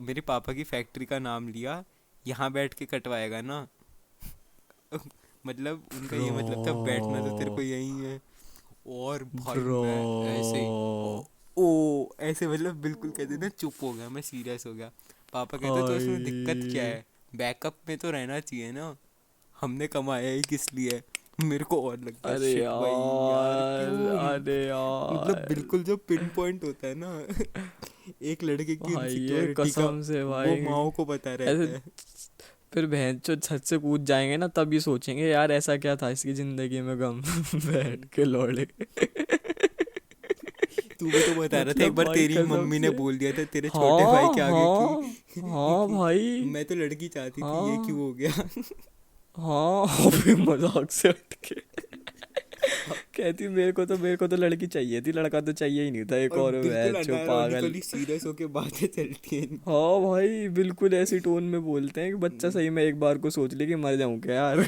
मेरे पापा की फैक्ट्री का नाम लिया, यहाँ बैठ के कटवाएगा ना। मतलब उनका ब्रो। ये मतलब था बैठना तो तेरे को यहीं है। और भाई ब्रो। मैं ऐसे ही ओ ऐसे मतलब बिल्कुल कहते ना, चुप हो गया, मैं सीरियस हो गया। पापा कहते तो इसमें दिक्कत क्या हाय। है, बैकअप में तो रहना चाहिए ना, हमने कमाया ही किस लिए? मेरे को और लगता अरे शिट भाई, यार यार, क्यों? अरे मतलब यार। बिल्कुल जो पिन पॉइंट होता है ना, एक लड़के की भाई ये इनसिक्योरिटी का, कसम से वो भाई, माओ को पता ऐसे रहता है। फिर बहन चो छत से कूद जाएंगे ना, तब ये सोचेंगे यार ऐसा क्या था इसकी जिंदगी में गम। बैठ के लौड़े। तू भी तो बता रहा था एक मतलब बार, भाई तेरी कसम मम्मी ने से। बोल दिया था तेरे छोटे भाई हाँ के आगे की, हाँ हाँ कि भाई। मैं तो लड़की चाहती थी, ये क्यों हाँ हो गया? हाँ। अभी मजाक से हटके कहती मेरे को तो लड़की चाहिए थी, लड़का तो चाहिए ही नहीं था, एक और और बिल्कुल है जो पागल। अनआयरॉनिकली सीरियस होके बातें चलती हैं इनकी। हाँ भाई बिल्कुल ऐसी टोन में बोलते हैं कि बच्चा सही में एक बार को सोच ले कि मर जाऊं क्या यार।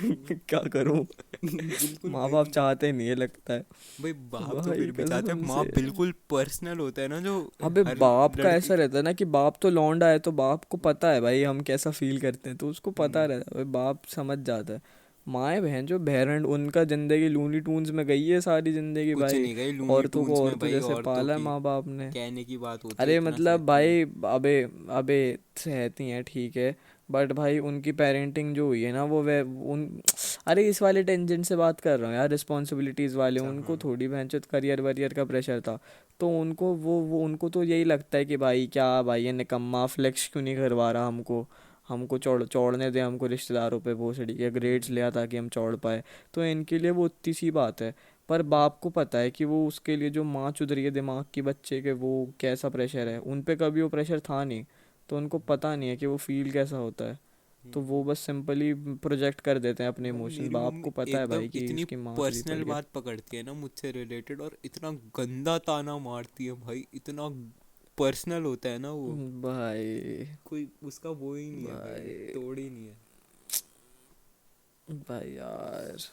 क्या करूं। बिल्कुल माँ बाप भाई। चाहते नहीं है लगता है। भाई बाप तो भाई फिर भी चाहते हैं, कसम माँ से। बिल्कुल पर्सनल होता है ना जो अबे हर बाप का लड़के। ऐसा रहता है ना कि बाप तो लौंडा है, तो बाप को पता है भाई हम कैसा फील करते हैं, तो उसको पता रहता है भाई, बाप समझ जाता है। माएँ बहन जो बहरन, उनका जिंदगी लूनी टून्स में गई है सारी जिंदगी कुछ भाई। नहीं गई लूनी औरतों को टून्स में औरतों भाई, जैसे औरतों पाला है की माँ बाप ने। कहने की बात होती है, अरे इतना मतलब सहती हैं। भाई, अबे अबे सहती हैं ठीक है, बट भाई उनकी पेरेंटिंग जो हुई है ना वो वे उन, अरे इस वाले टेंजेंट से बात कर रहा हूँ यार, रिस्पॉन्सिबिलिटीज़ वाले, अच्छा उनको हाँ। थोड़ी बहनचोद करियर वरियर का प्रेशर था। तो उनको वो उनको तो यही लगता है कि भाई क्या भाई ये निकम्मा फ्लेक्स क्यों नहीं करवा रहा हमको, हमको चौड़ने दे, हमको रिश्तेदारों पे भोसड़ी के ग्रेड्स लिया ताकि हम चौड़ पाए। तो इनके लिए वो उतनी सी बात है। पर बाप को पता है कि वो उसके लिए जो माँ चुद रही है दिमाग की बच्चे के, वो कैसा प्रेशर है, उन पे कभी वो प्रेशर था नहीं, तो उनको पता नहीं है कि वो फील कैसा होता है। तो वो बस सिंपली प्रोजेक्ट कर देते हैं अपने भाई इमोशन, मेरी बाप मम्मी को पता है एकदम भाई कि इतनी इसकी माँ चुदी पड़ पर्सनल गया। बात पकड़ती है ना मुझसे रिलेटेड, और इतना गंदा ताना मारती है भाई, इतना पर्सनल होता है ना वो, भाई। कोई उसका वो ही नहीं है भाई, भाई। तोड़ ही नहीं है। भाई यार।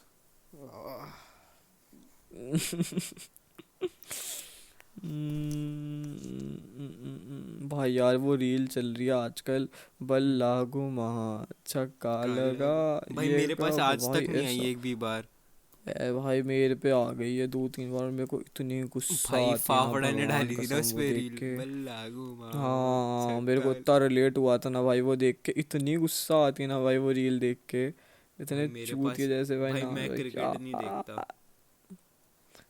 भाई यार वो रील चल रही है आजकल, बल लागू महा छक्का काला लगा, भाई ये मेरे पास कब आज भाई तक नहीं आई ऐसा। एक भी बार। ए भाई मेरे पे आ गई है 2-3 बार, मेरे को इतनी गुस्सा भाई आती है ना फाफड़ा ने भगवान डाली थी ना कसम उस वो पे देख रील, के। बल्लागू माँ हाँ मेरे को छक्का। इतना रिलेट हुआ था ना भाई वो देख के, इतनी गुस्सा आती है ना भाई वो रील देख के, भाई इतने मेरे चूतिए पास, जैसे भाई भाई ना मैं भाई क्या। क्रिकेट नहीं देखता।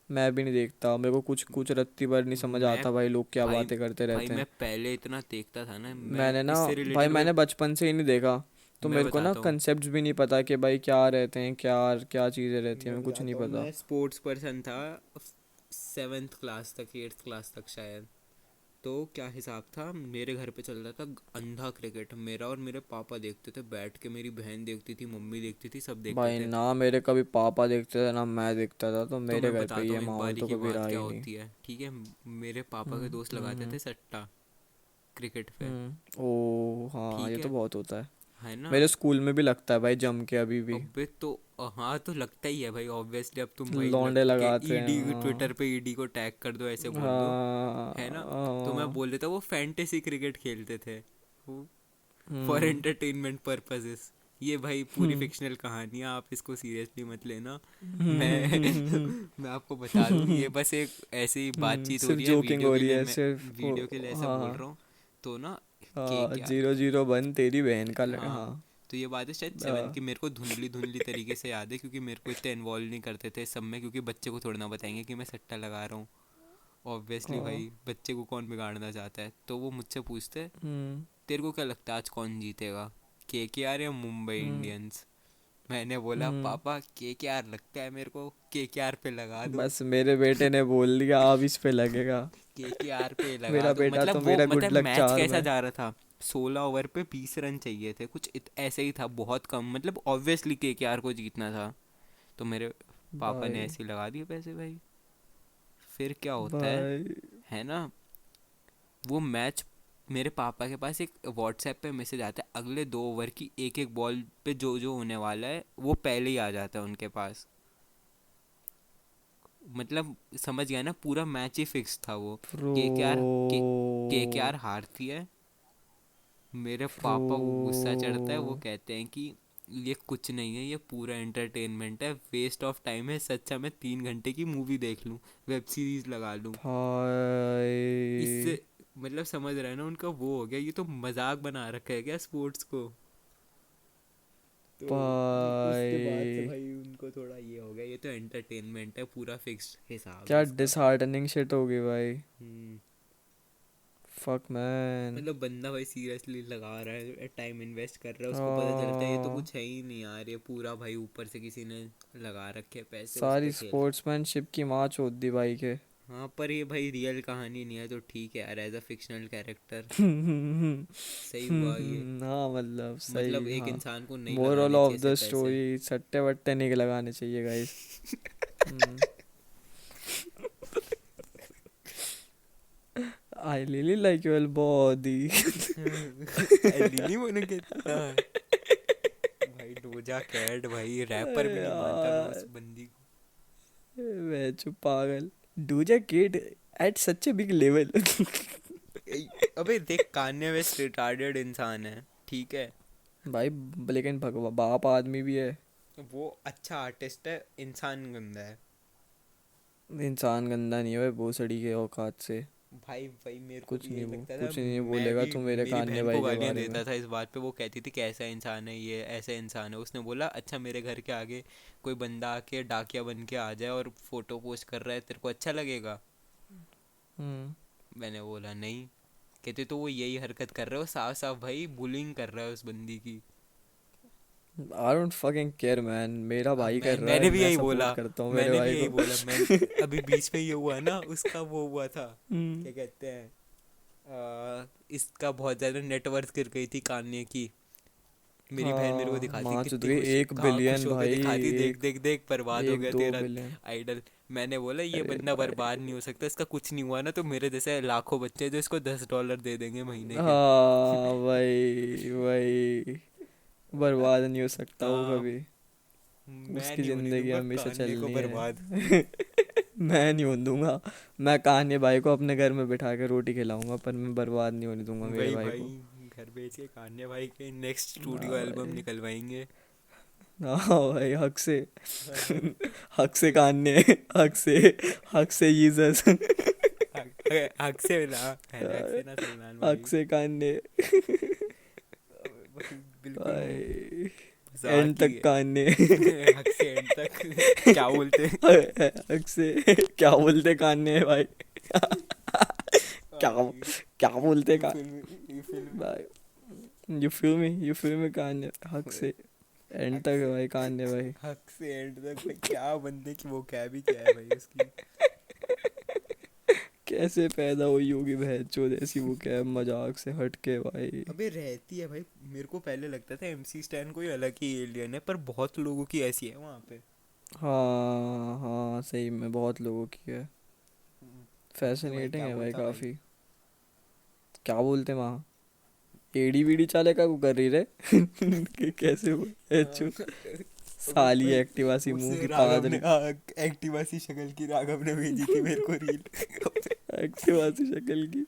मैं भी नहीं देखता, मेरे को कुछ कुछ रत्ती भर नहीं समझ मैं आता भाई, लोग क्या भाई बातें करते भाई रहते मैं हैं। पहले इतना देखता था ना, मैं मैंने ना इससे भाई, रिलेटेड भाई मैंने बचपन से ही नहीं देखा, तो मैं मेरे को ना बताता हूँ कंसेप्ट भी नहीं पता कि भाई क्या रहते हैं, क्या क्या चीज़ें रहती हैं, मैं मेरे को कुछ नहीं बताता हूँ पता। मैं स्पोर्ट्स पर्सन था 7th क्लास तक, 8th क्लास तक शायद। तो क्या हिसाब था, मेरे घर पे चल रहा था अंधा क्रिकेट, मेरा और मेरे पापा देखते थे बैठ के, मेरी बहन देखती थी, मम्मी देखती थी, सब देखते भाई थे। ना मेरे कभी पापा देखते थे ना मैं देखता था, तो तो मेरे मैं घर पे बताता ये हूँ एक माहौल बारी तो की कभी बात रहा क्या ही नहीं। होती है, ठीक है। मेरे पापा के दोस्त लगाते थे सट्टा क्रिकेट पे, ओ हाँ, ये ठीक तो है बहुत होता है। है ना। मेरे स्कूल में भी लगता है भाई जम के अभी भी। अबे तो हाँ तो लगता ही है भाई, ऑब्वियसली। अब तुम भाई लौंडे लग के लगाते हैं, ईडी, हाँ। ट्विटर पे ईडी को टैग कर दो, ऐसे बोल दो, हाँ है ना। तो मैं हाँ, बोल देता वो फैंटेसी क्रिकेट खेलते थे वो, फॉर हम्म एंटरटेनमेंट पर्पसेस। ये भाई पूरी हम्म फिक्शनल कहानियाँ, आप इसको सीरियसली मत लेना। मैं हम्म मैं आपको बता दूँ, ये बस एक ऐसी ही बातचीत हो सिर्फ रही है जोकिंग वीडियो हो के रही लिए, है मैं सिर्फ वीडियो के लिए ऐसा हाँ बोल रहा हूँ। तो ना के हाँ, क्या, 001 तेरी बहन का हाँ हाँ। तो ये बात है शायद 7 हाँ, की, मेरे को धुंधली धुंधली तरीके से याद है, क्योंकि मेरे को इतना इन्वॉल्व नहीं करते थे इस सब में, क्योंकि बच्चे को थोड़ा ना बताएंगे कि मैं सट्टा लगा रहा हूँ। ऑब्वियसली हाँ, भाई बच्चे को कौन बिगाड़ना चाहता है। तो वो मुझसे पूछते हम्म तेरे को क्या लगता है आज कौन जीतेगा, KKR या मुंबई हम्म इंडियंस। मैंने बोला हम्म पापा KKR लगता है मेरे को, KKR पे लगा दो, बस मेरे बेटे ने बोल दिया अब इस पे लगेगा। KKR पे लगा मेरा दो। बेटा तो मतलब वो मेरा गुड मतलब लक मैच चार्म कैसा है। जा रहा था, 16 ओवर पे 20 रन चाहिए थे कुछ ऐसे ही था, बहुत कम, मतलब ऑब्वियसली KKR को जीतना था। तो मेरे पापा ने भाई ऐसे ही लगा दिए पैसे भाई। फिर क्या होता भाई है ना, वो मैच, मेरे पापा के पास एक व्हाट्सएप पे मैसेज आता है अगले 2 ओवर की एक एक बॉल पे जो जो होने वाला है वो पहले ही आ जाता है उनके पास। मतलब समझ गया ना, पूरा मैच ही फिक्स था वो। प्रो के के आर हारती है, मेरे प्रो पापा को गुस्सा चढ़ता है, वो कहते हैं कि ये कुछ नहीं है, ये पूरा एंटरटेनमेंट है, वेस्ट ऑफ टाइम है, इससे अच्छा मैं 3 घंटे की मूवी देख लूँ, वेब सीरीज लगा लूँ। भाई इससे मतलब समझ रहे हैं ना, उनका वो हो गया, ये तो मजाक बना रखा है क्या स्पोर्ट्स को। तो उसके बाद से भाई भाई उनको थोड़ा ये हो गया, ये तो एंटरटेनमेंट है, पूरा फिक्स्ड हिसाब है क्या इसका। डिसहार्टनिंग शिट होगी भाई। हम्म। Fuck man. मतलब बंदा भाई सीरियसली लगा रहा है, टाइम इन्वेस्ट कर रहा है, उसको पता चलता है ये तो कुछ है ही नहीं यार, ये पूरा भाई ऊपर से किसी ने लगा रखे पैसे उस सारी पे खेल रहा स्पोर्ट्समैनशिप की माँ चोद दी भाई के। है। हाँ पर ये भाई रियल कहानी नहीं है तो ठीक है यार, एज अ फिक्शनल कैरेक्टर सही हुआ ये। हाँ मतलब मतलब सही एक हाँ। इंसान को नहीं मोरल लगाने ऑफ चाहिए ऐसे द पैसे। स्टोरी, सट्टे वट्टे नहीं लगाने चाहिए guys. I really like your body. Lily मैंने कहता भाई, डोजा कैट भाई रैपर भी नहीं मानता मैं उस यार बंदी को। मैं चुप पागल। डूजा kid at such a big level. अबे देख, कान्ये वेस्ट रिटार्डेड इंसान है, ठीक है। भाई लेकिन भगवा बाप आदमी भी है। वो अच्छा आर्टिस्ट है, इंसान गंदा है। इंसान गंदा नहीं है भाई, भोसड़ी के औकात से। भाई भाई मेरे को कुछ भी नहीं यही वो लगता था, कुछ नहीं मैं बोलेगा भी तू मेरे मेरी कान्ये बहन को भाई के गालियां बारे में। देता था इस बात पे, वो कहती थी कैसा इंसान है ये, ऐसा इंसान है। उसने बोला अच्छा मेरे घर के आगे कोई बंदा आके डाकिया बन के आ जाए और फोटो पोस्ट कर रहा है, तेरे को अच्छा लगेगा। हम्म मैंने बोला नहीं। कहते तो वो यही हरकत कर रहा है, वो साफ साफ भाई बुलिंग कर रहा है उस बंदी की। I don't fucking care man, मेरा अब भाई मैं कर रहा है, मैंने भी मैं यही सपोर्ट बोला, करता हूँ मेरे मैंने भी भाई यही को। बोला मैं। अभी बीच में ये हुआ ना उसका, वो हुआ था हम्म, क्या कहते हैं, इसका बहुत ज़्यादा नेटवर्थ गिर गई थी कान्ये की। मेरी बहन मेरे को हाँ दिखाती माँ चुद कितनी गई, खुश, एक हाँ खुश बिलियन होके भाई। दिखाती, देख एक देख देख बर्बाद हो एक गया दो तेरा बिलियन आइडल। मैंने बोला ये अरे बंदा भाई बर्बाद नहीं हो सकता, इसका कुछ नहीं हुआ ना तो मेरे जैसे लाखों बच्चे हैं जो इसको $10 दे देंगे महीने के। हाँ भाई भाई, बर्बाद नहीं हो सकता वो हाँ कभी। मैं उसकी नहीं होने जिंदगी दूंगा हमेशा कान्ये को चलनी बर्बाद। है। मैं नहीं होने दूंगा। मैं कान्हे भाई को अपने घर में बिठा के रोटी खिलाऊंगा, पर मैं बर्बाद नहीं होने दूंगा मेरे वही भाई भाई, को। घर बेच के कान्ये भाई के नेक्स्ट स्टूडियो हाँ एल्बम भाई, निकलवाएंगे। हाँ भाई, हक से। हाँ। हक से कान्हे, हक से, हक से जीसस। हक से ना, है ना, हक से ना सलमान हक भाई। से कान्हे भाई बिल्कुल भाई। मजाक एंड ही तक है। कान्ने। हक से एंड तक क्या बोलते हैं? हक से क्या बोलते कान्ने भाई। क्या भाई क्या बोलते ये का फिल्म, ये फिल्म भाई। यू फील मी कान्ने हक से एंड हक तक है से, भाई कान्ने भाई। हक से एंड तक भाई, क्या बंदे की वो क्या भी क्या है भाई उसकी। कैसे पैदा हुई होगी बहनचोद ऐसी वो क्या है, मजाक से हट के भाई। अबे रहती है भाई, मेरे को पहले लगता था एमसी स्टैन कोई अलग ही एलियन है, पर बहुत लोगों की ऐसी है वहाँ पे। हाँ हाँ सही में बहुत लोगों की है। बोलते भाई फैसिनेटिंग क्या है भाई बोलता भाई। काफ़ी। क्या बोलते वहाँ, एड़ी बीड़ी चाले का वो कर रही रे। कि कैसे वो हाँ, एचो अबे साली भाई एक्टिवा सी मुंह उसे की राघव ने, पादरी। हाँ, एक्टिवा सी शक्ल की राघव ने भेजी थी मेरे को रील। एक्टिवा सी शक्ल की।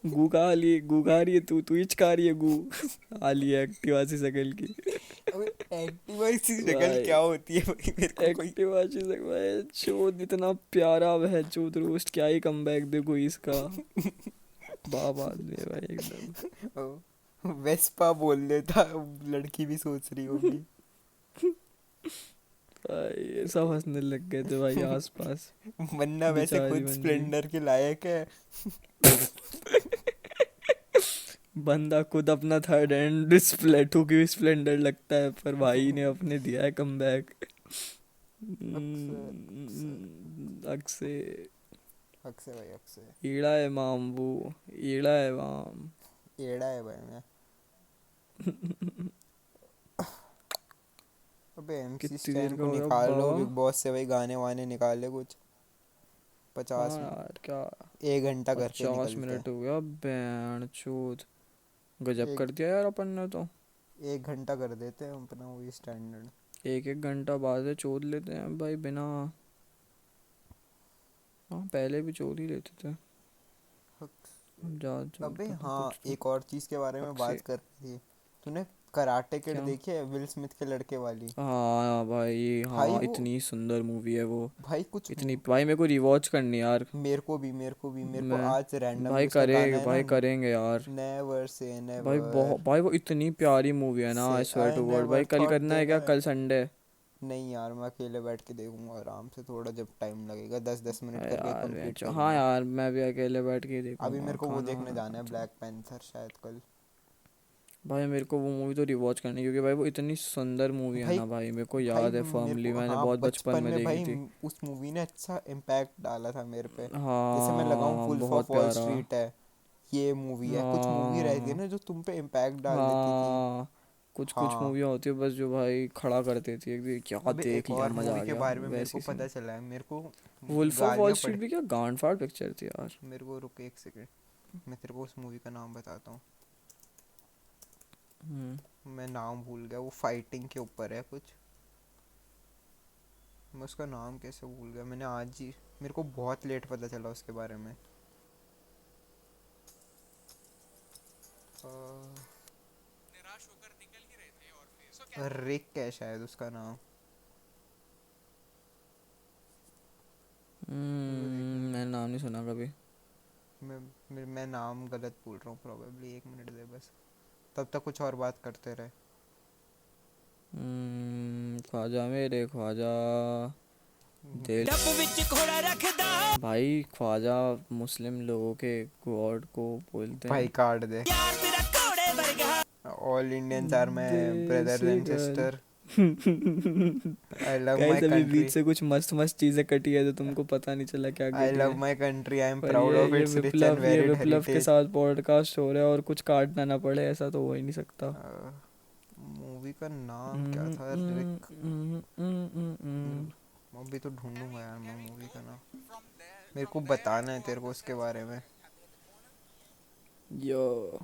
गू खा लिए, गू खा रही है तू ही खा रही है गू। आ रही है एक्टिवा सी शक्ल की। अबे एक्टिवा सी शक्ल भाई क्या होती है भाई, मेरे को कोई। एक्टिवा सी शक्ल भाई चोद इतना प्यारा वह चोद रोस्ट क्या ही कमबैक देखो इसका। बाप आदमी है भाई एकदम। वेस्पा बोल लेता, लड़की भी सोच रही होगी। भाई ये सब हंसने लग गए थे भाई आसपास। वरना वैसे बेचारी खुद बंदी। स्प्लेंडर के लायक है। बंदा खुद अपना थर्ड हैंड स्प्लेटू की स्प्लेंडर लगता है पर भाई ने अपने दिया है कमबैक। अक्सर अक्सर अक्से अक्सर भाई अक्सर। ईड़ा है माम वो, ईड़ा है माम। एड़ा है भाई मैं। अबे एमसी कितनी देर स्टैन का को हो गया निकालो बाबा। बिग बॉस से भाई, गाने वाने निकाले कुछ। हाँ 50 यार क्या, 1 घंटा करके 50 निकलते हैं। मिनट हो गया बैंड चोद। गजब एक कर दिया यार अपन ने तो। 1 घंटा कर देते हैं हम अपना वही स्टैंडर्ड। एक एक घंटा बाद चोद लेते हैं भाई बिना। हाँ पहले भी चोद ही लेते थे। अब जा अबे चोदता था हाँ, कुछ तो। एक और चीज़ के बारे में हक से बात कर रही थी। तूने कराटे किड क्या। देखी है, विल स्मिथ के लड़के वाली? हाँ भाई भाई हाँ वो, इतनी सुंदर मूवी है वो। भाई कुछ इतनी भाई मेरे को रिवॉच करनी है यार। मेरे को मैं आज रैंडमली भाई उसका गाना है ना, भाई करेंगे यार। नेवर से भाई बहुत नेवर, भाई वो इतनी प्यारी मूवी है ना से I swear I to God never भाई कल थॉट करना है क्या दैट। कल संडे। नहीं यार, मैं अकेले बैठ के देखूंगा आराम से, थोड़ा जब टाइम लगेगा 10-10 मिनट करके यार कंप्लीट हाँ करूंगा। यार मैं भी अकेले बैठ के ही अभी देखूंगा मेरे को वो खाना देखने वाना जाना खा है, के। ब्लैक पैंथर शायद कल। भाई मेरे को वो मूवी तो रिवॉच करनी है क्योंकि भाई वो इतनी सुंदर मूवी है भाई ना भाई मेरे को भाई याद है मेरे फर्मली को, मैंने हाँ, बहुत बचपन बचपन में में देखी भाई थी। उस मूवी ने अच्छा इम्पैक्ट डाला था मेरे पे। जैसे मैं लगाऊं हाँ वुल्फ ऑफ बहुत वॉल प्यारा। स्ट्रीट है, ये मूवी है, कुछ मूवी रहती है हाँ ना जो तुम पे इम्पैक्ट डाल देती थी। हाँ कुछ कुछ हाँ। मूवियाँ होती है बस जो भाई खड़ा कर देती है कि क्या अबे देख एक लिया और मजा मूवी आ के गया बारे में मेरे को वैसी सी। पता चला है, मेरे को वुल्फ ऑफ वॉल गालियाँ स्ट्रीट पड़े। भी क्या गांड फाड़ पिक्चर थी यार। मेरे को रुक एक सेकंड, मैं तेरे को उस मूवी का नाम बताता हूँ। हम्म। मैं नाम भूल गया, वो फाइटिंग के ऊपर है कुछ। मैं उसका नाम कैसे भूल गया, मैंने आज ही, मेरे को बहुत लेट पता चला उसके बारे में। रिक है शायद उसका नाम। रुको देखने दे। मैंने नाम नहीं सुना कभी। मैं नाम गलत बोल रहा हूँ प्रोबेबली, 1 मिनट दे बस, तब तक कुछ और बात करते रहे। ख्वाजा मेरे ख्वाजा दिल। डब्बू विच घोड़ा रखदा, भाई ख्वाजा मुस्लिम लोगों के गॉड को बोलते भाई हैं। काट दे। यार तेरा घोड़े वर्गा, all Indians are my brothers desi and girl. Sister, I love my guys अभी बीच कंट्री, से कुछ मस्त मस्त चीजें कटी है तो तुमको पता नहीं चला क्या आई कटी लव है। माय कंट्री, आई एम पर प्राउड ऑफ ये इट्स रिच एंड विप्लव, ये वेरिड विप्लव के हेरिटेज। साथ पॉडकास्ट हो रहा है और कुछ काटना ना पड़े ऐसा तो हो ही नहीं सकता। मूवी का नाम क्या हम्म, था, हम्म, रिक? हम्म, हम्म, हम्म, हम्म। अभी तो ढूंढूंगा यार मैं मूवी का नाम, मेरे को बताना है तेरे को उसके बारे में। यो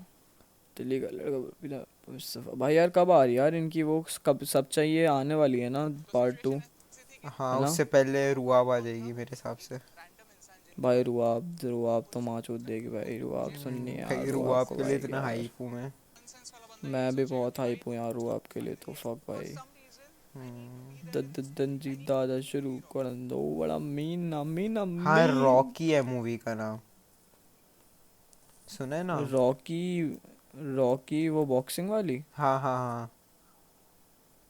दिल्ली का लड़का मुस्तफा भाई यार कब आ रही है यार इनकी वो कब सब चाहिए आने वाली है ना पार्ट 2 हाँ, है ना। उससे पहले रुआब आ जाएगी मेरे हिसाब से। भाई रुआब रुआब तो माँ चोद देगी भाई रुआब सुननी है यार भाई रुआब रुआब को के लिए भाई इतना यार। हाइप हूँ मैं। मैं भी बहुत हाइप हूँ यार रुआब के लिए तो फक भाई। दंजी दादा शुरू कर दो बड़ा मीना मीना हाँ, मीन। रॉकी है मूवी का नाम, सुना है ना? रॉकी, रॉकी वो बॉक्सिंग वाली। हाँ हाँ हाँ।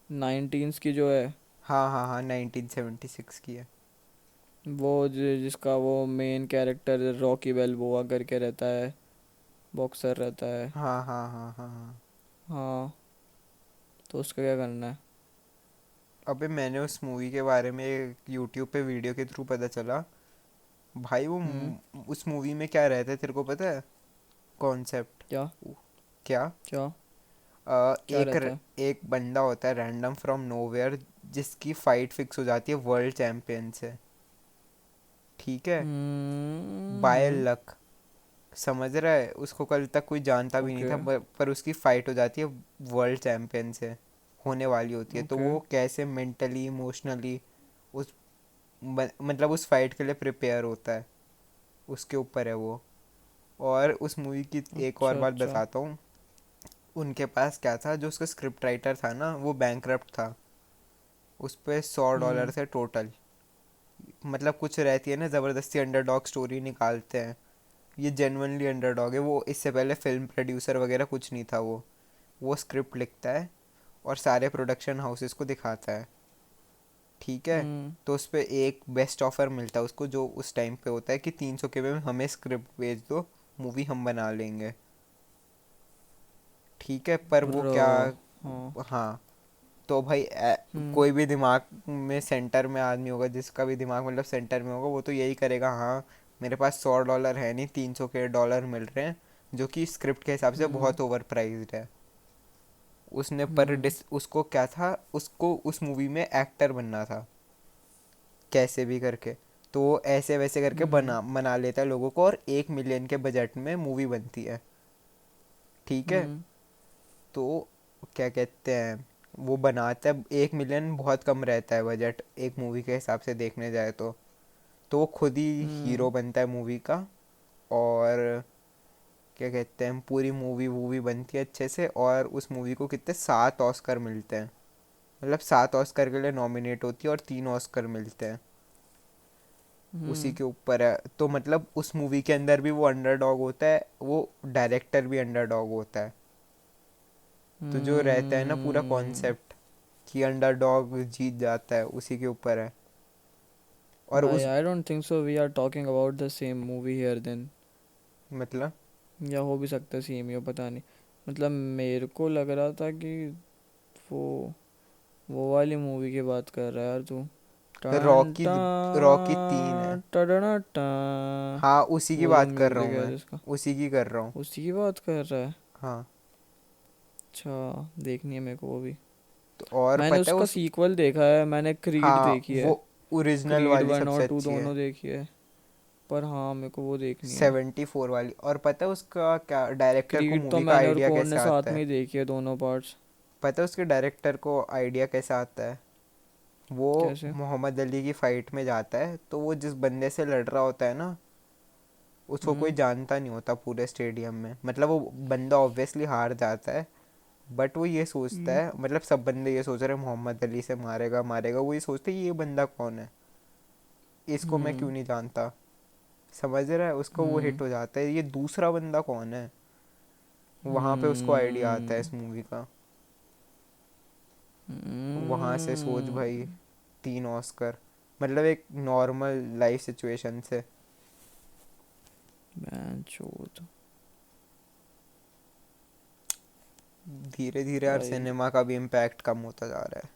नाइनटीन्स की जो है, हाँ हाँ हाँ, 1976 की है। वो जिसका वो मेन कैरेक्टर रॉकी बेल्बोआ करके रहता है, बॉक्सर रहता है। हाँ हाँ हाँ हाँ हाँ। हाँ, तो उसका क्या करना है? अबे मैंने उस मूवी के बारे में यूट्यूब पे वीडियो के थ्रू पता चला भाई। वो हम्म। उस मूवी में क्या रहता है तेरे को पता है कॉन्सेप्ट? क्या? क्या? क्या? क्या एक रहता है? एक बंदा होता है रैंडम फ्रॉम नोवेयर, जिसकी फाइट फिक्स हो जाती है वर्ल्ड चैंपियन से, ठीक है, बाय हम्म। लक। समझ रहा है? उसको कल तक कोई जानता भी नहीं ओके। था, पर उसकी फाइट हो जाती है वर्ल्ड चैंपियन से, होने वाली होती है। तो ओके। वो कैसे मेंटली इमोशनली उस मतलब उस फाइट के लिए प्रिपेयर होता है, उसके ऊपर है वो। और उस मूवी की एक और अच्छा बात अच्छा। बताता हूँ। उनके पास क्या था, जो उसका स्क्रिप्ट राइटर था ना, वो बैंकरप्ट था। उस पे $100 हम्म। थे टोटल। मतलब कुछ रहती है ना, ज़बरदस्ती अंडरडॉग स्टोरी निकालते हैं। ये जेन्युइनली अंडरडॉग है वो। इससे पहले फिल्म प्रोड्यूसर वगैरह कुछ नहीं था वो स्क्रिप्ट लिखता है और सारे प्रोडक्शन हाउसेस को दिखाता है, ठीक है। हम्म। तो उस पर एक बेस्ट ऑफर मिलता है उसको, जो उस टाइम पे होता है कि 300 के में हमें स्क्रिप्ट भेज दो, मूवी हम बना लेंगे, ठीक है। पर वो ब्रो। क्या, हाँ। हाँ। तो भाई हम्म। कोई भी दिमाग में सेंटर में आदमी होगा, जिसका भी दिमाग मतलब सेंटर में होगा, वो तो यही करेगा, हाँ मेरे पास $100 है नहीं, 300 के डॉलर मिल रहे हैं, जो कि स्क्रिप्ट के हिसाब से हम्म। बहुत ओवर प्राइज्ड है। उसने पर हम्म। उसको क्या था, उसको उस मूवी में एक्टर बनना था कैसे भी करके। तो वो ऐसे वैसे करके हम्म। मना लेता है लोगों को, और 1 मिलियन के बजट में मूवी बनती है, ठीक है। हम्म। तो क्या कहते हैं, वो बनाता है। 1 मिलियन बहुत कम रहता है बजट एक मूवी के हिसाब से देखने जाए तो वो खुद ही हम्म। हीरो बनता है मूवी का। और क्या कहते हैं, पूरी मूवी वूवी बनती है अच्छे से, और उस मूवी को कितने 7 ऑस्कर मिलते हैं। मतलब 7 ऑस्कर के लिए नॉमिनेट होती है और 3 ऑस्कर मिलते हैं। उसी हम्म। के ऊपर है। तो मतलब उस मूवी के अंदर भी वो अंडरडॉग होता है, वो डायरेक्टर भी अंडरडॉग होता है। तो जो रहता है ना पूरा हम्म। कॉन्सेप्ट कि अंडरडॉग जीत जाता है, उसी के ऊपर है। और भाई उस I don't think so we are talking about the same movie here then. मतलब या हो भी सकता है सेम ही हो, पता नहीं। मतलब मेरे को लग रहा था कि वो वो वाली मूवी की बात कर रहा है यार तू। टन रॉकी रॉकी 3 है। टन टडना टन। हाँ उसी की वो जो बात कर रहा म्यूजिक हूँ है मैं, जिसका, उसी की कर रहा हूँ। उसी की बात कर रहा है। हाँ। अच्छा, देखनी है मेरे को वो भी। तो और मैंने पता है उसका उस, सीक्वल देखा है, मैंने क्रीड हाँ देखी वो है। ओरिजिनल क्रीड वाली वन सबसे और टू अच्छी है, दोनों देखी है। पर हाँ, मेरे को वो देखनी है। 74 वाली। और पता है उसका क्या, डायरेक्टर को क्रीड तो मूवी का मैंने और आइडिया कौन कैसे ने साथ आता में है? ही देखी है दोनों पार्ट्स। पता है उसके डायरेक्टर को आइडिया कैसे आता है? वो कैसे? मोहम्मद अली की फाइट में जाता है, तो वो जिस बंदे से लड़ रहा होता है ना, उसको कोई हम्म। जानता नहीं होता पूरे स्टेडियम में। मतलब वो बंदा ऑब्वियसली हार जाता है, बट वो ये सोचता हम्म। है, मतलब सब बंदे ये सोच रहे हैं मोहम्मद अली से मारेगा मारेगा, वो ये सोचते हैं ये बंदा कौन है, इसको मैं हम्म। क्यों नहीं जानता। समझ रहा है? उसको वो हम्म। हिट हो जाता है, ये दूसरा बंदा कौन है। वहाँ पे उसको आइडिया आता है हम्म। इस मूवी का। वहाँ से सोच हम्म। भाई, 3 ऑस्कर, मतलब एक नॉर्मल लाइफ सिचुएशन से। मैं चोद। धीरे धीरे यार भाई सिनेमा का भी इम्पैक्ट कम होता जा रहा है।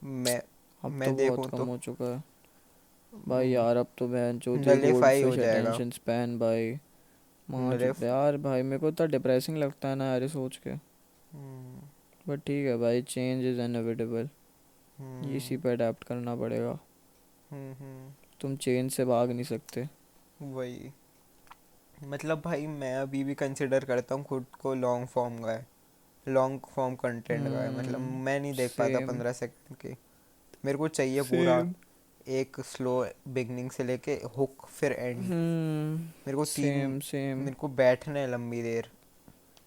मैं अब मैं तो बहुत देखूँ कम तो हो चुका है। भाई यार अब तो बहन चोद ये गोल्ड नलीफाई हो फिश जाएगा। अटेंशन स्पैन भाई। माँ नलिफ चुप यार भाई, मेरे को इतना डिप्रेसिंग लगता है ना यार ये सोच के। हम्म, बट ठीक है भाई, चेंज इज़ इनएविटेबल। इसी हम्म, पे अडेप्ट करना पड़ेगा। तुम चेंज से भाग नहीं सकते। वही। मतलब भाई मैं अभी भी कंसिडर करता हूँ खुद को लॉन्ग फॉर्म का है, लॉन्ग फॉर्म कंटेंट का है। मतलब मैं नहीं देख पाता सेम। 15 सेकंड के। मेरे को चाहिए पूरा सेम। एक स्लो बिगनिंग से लेके हुक फिर एंड। मेरे को तीन, सेम सेम। मेरे को बैठना है लंबी देर,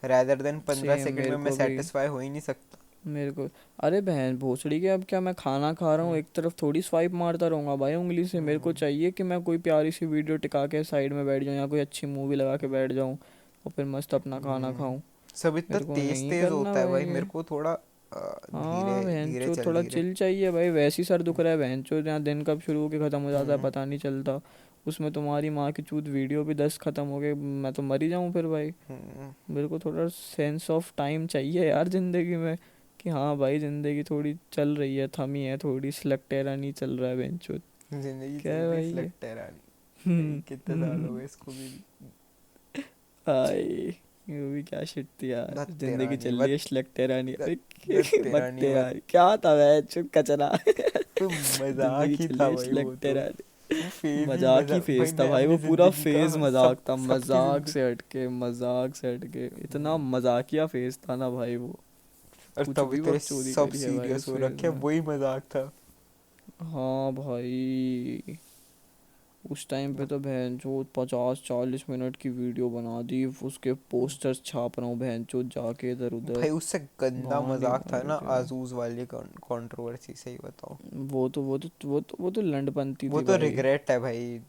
रैदर देन पंद्रह सेम सेकंड में मेरे मैं को भी। सेटिस्फाई हो ही नहीं सकता। मेरे को, अरे बहन भोसड़ी के, अब क्या मैं खाना खा रहा हूँ एक तरफ थोड़ी स्वाइप मारता रहूँगा भाई उंगली से। मेरे को चाहिए कि मैं कोई प्यारी सी वीडियो टिका के साइड में बैठ जाऊँ या कोई अच्छी मूवी लगा के बैठ जाऊँ और फिर मस्त अपना खाना खाऊं। सब इतना मेरे को तेज नहीं तेज करना होता है भाई भाई, ये। मेरे को थोड़ा हाँ धीरे धीरे भैंचो चल थोड़ा धीरे। चिल चाहिए भाई, वैसे ही सर दुख रहा है भैंचो, यहाँ दिन कब शुरू होके खत्म हो जाता है पता नहीं चलता। उसमें तुम्हारी माँ की चूत वीडियो भी 10 खत्म हो गए, मैं तो मर ही जाऊँ फिर भाई। हम्म, मेरे को थोड़ा सेंस ऑफ टाइम चाहिए यार जिंदगी में, कि हाँ भाई जिंदगी थोड़ी चल रही है, थमी है थोड़ी, स्लगटेरा नहीं चल रहा है भैंचो। जिंदगी क्या चल है रही भाई ये? सिलेक्टर रानी। भाई कितने साल हो गए इसको भी। हाय, ये भी क्या शिट थी यार, धत्ते जिंदगी रानी चल रही है स्लगटेरा नहीं, धत्ते रानी बत्तेरा क्या था भैंचो कचरा। तो जिंदगी मजाक ही चल था रही है भाई वो तो। स्लगटेरा। वो फेज ही मजाक ही मजाक भाई, फेज था मैं भाई, अपनी वो पूरा जिंदगी का फेज मजाक था, सबकी मजाक जिंदगी। से हटके, मजाक से हटके, इतना मजाकिया फेज था ना भाई वो। और कुछ तभी भी तेरे बकचोदी सब करी है भाई सीरियस उस हो फेज रखे, में। वही मजाक था। हाँ भाई, उस टाइम पे तो बहन चोद 50-40 मिनट की वीडियो बना दी, उसके पोस्टर्स छाप रहा हूँ बहन चोद जाके इधर उधर। भाई उससे गंदा गांड ही मजाक था मार ना के। आजूज वाली कंट्रोवर्सी, सही बताओ। वो तो लंडपंती वो थी तो भाई। रिग्रेट है भाई,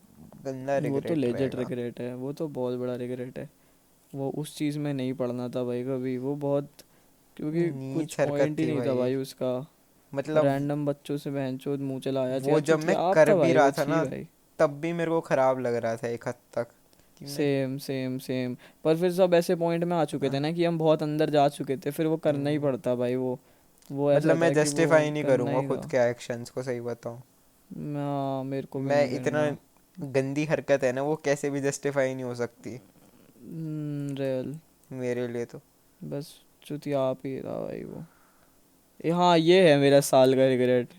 गंदा वो तो रिग्रेट लेजेंड रहेगा। रिग्रेट है, वो तो बहुत बड़ा रिग्रेट है। वो उस चीज़ में नहीं पढ़ना था भाई कभी, वो बहुत, क्योंकि कुछ नीच हरकत पॉइंट ही थी नहीं था भाई। भाई उसका। मतलब रैंडम बच्चों से बहनचोद मुंह चलाया, वो जब मैं चुतियाप कर था भी भाई, रहा वो था छी ना, भाई। तब भी मेरे को खराब लग रहा था एक हद तक कि मैं। Same same same. पर फिर सब ऐसे पॉइंट में आ चुके थे हाँ, ना कि हम बहुत अंदर जा चुके थे, फिर वो करना ही हम्म, पड़ता भाई वो मतलब ऐसा मैं था कि वो जस्टिफाई नहीं करना करूँगा ही खुद था। के एक्शंस को, सही बताऊँ। मेरे को भी मैं नहीं इतना करना। गंदी हरकत है ना, वो कैसे भी जस्टिफाई नहीं हो सकती रियल। मेरे लिए तो। बस चुतियाप ही था भाई वो। हाँ ये है मेरा साल का रिग्रेट।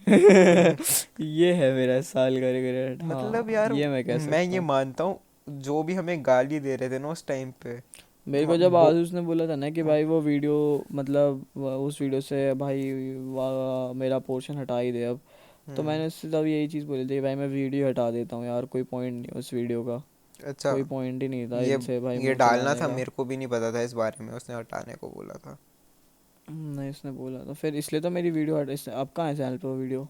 ये है मेरा साल का रिग्रेट, मतलब हाँ यार, ये मैं कह मैं सकता ये हूँ। जो भी हमें गाली दे रहे थे ना उस टाइम पे, मेरे को जब वो। आसूस ने बोला था ना कि भाई वो वीडियो, मतलब उस वीडियो से भाई मेरा पोर्शन हटा ही दे अब, तो हम्म, मैंने उससे तब यही चीज़ बोली थी कि भाई मैं वीडियो हटा देता हूँ यार, कोई पॉइंट नहीं उस वीडियो का। अच्छा। कोई पॉइंट ही नहीं था ये इनसे भाई ये मुंह डालना चलाने था, का। मेरे को भी नहीं पता था इस बारे में, उसने हटाने को बोला था। नहीं उसने बोला तो फिर इसलिए तो मेरी वीडियो अब कहाँ है चैनल पे वो वीडियो,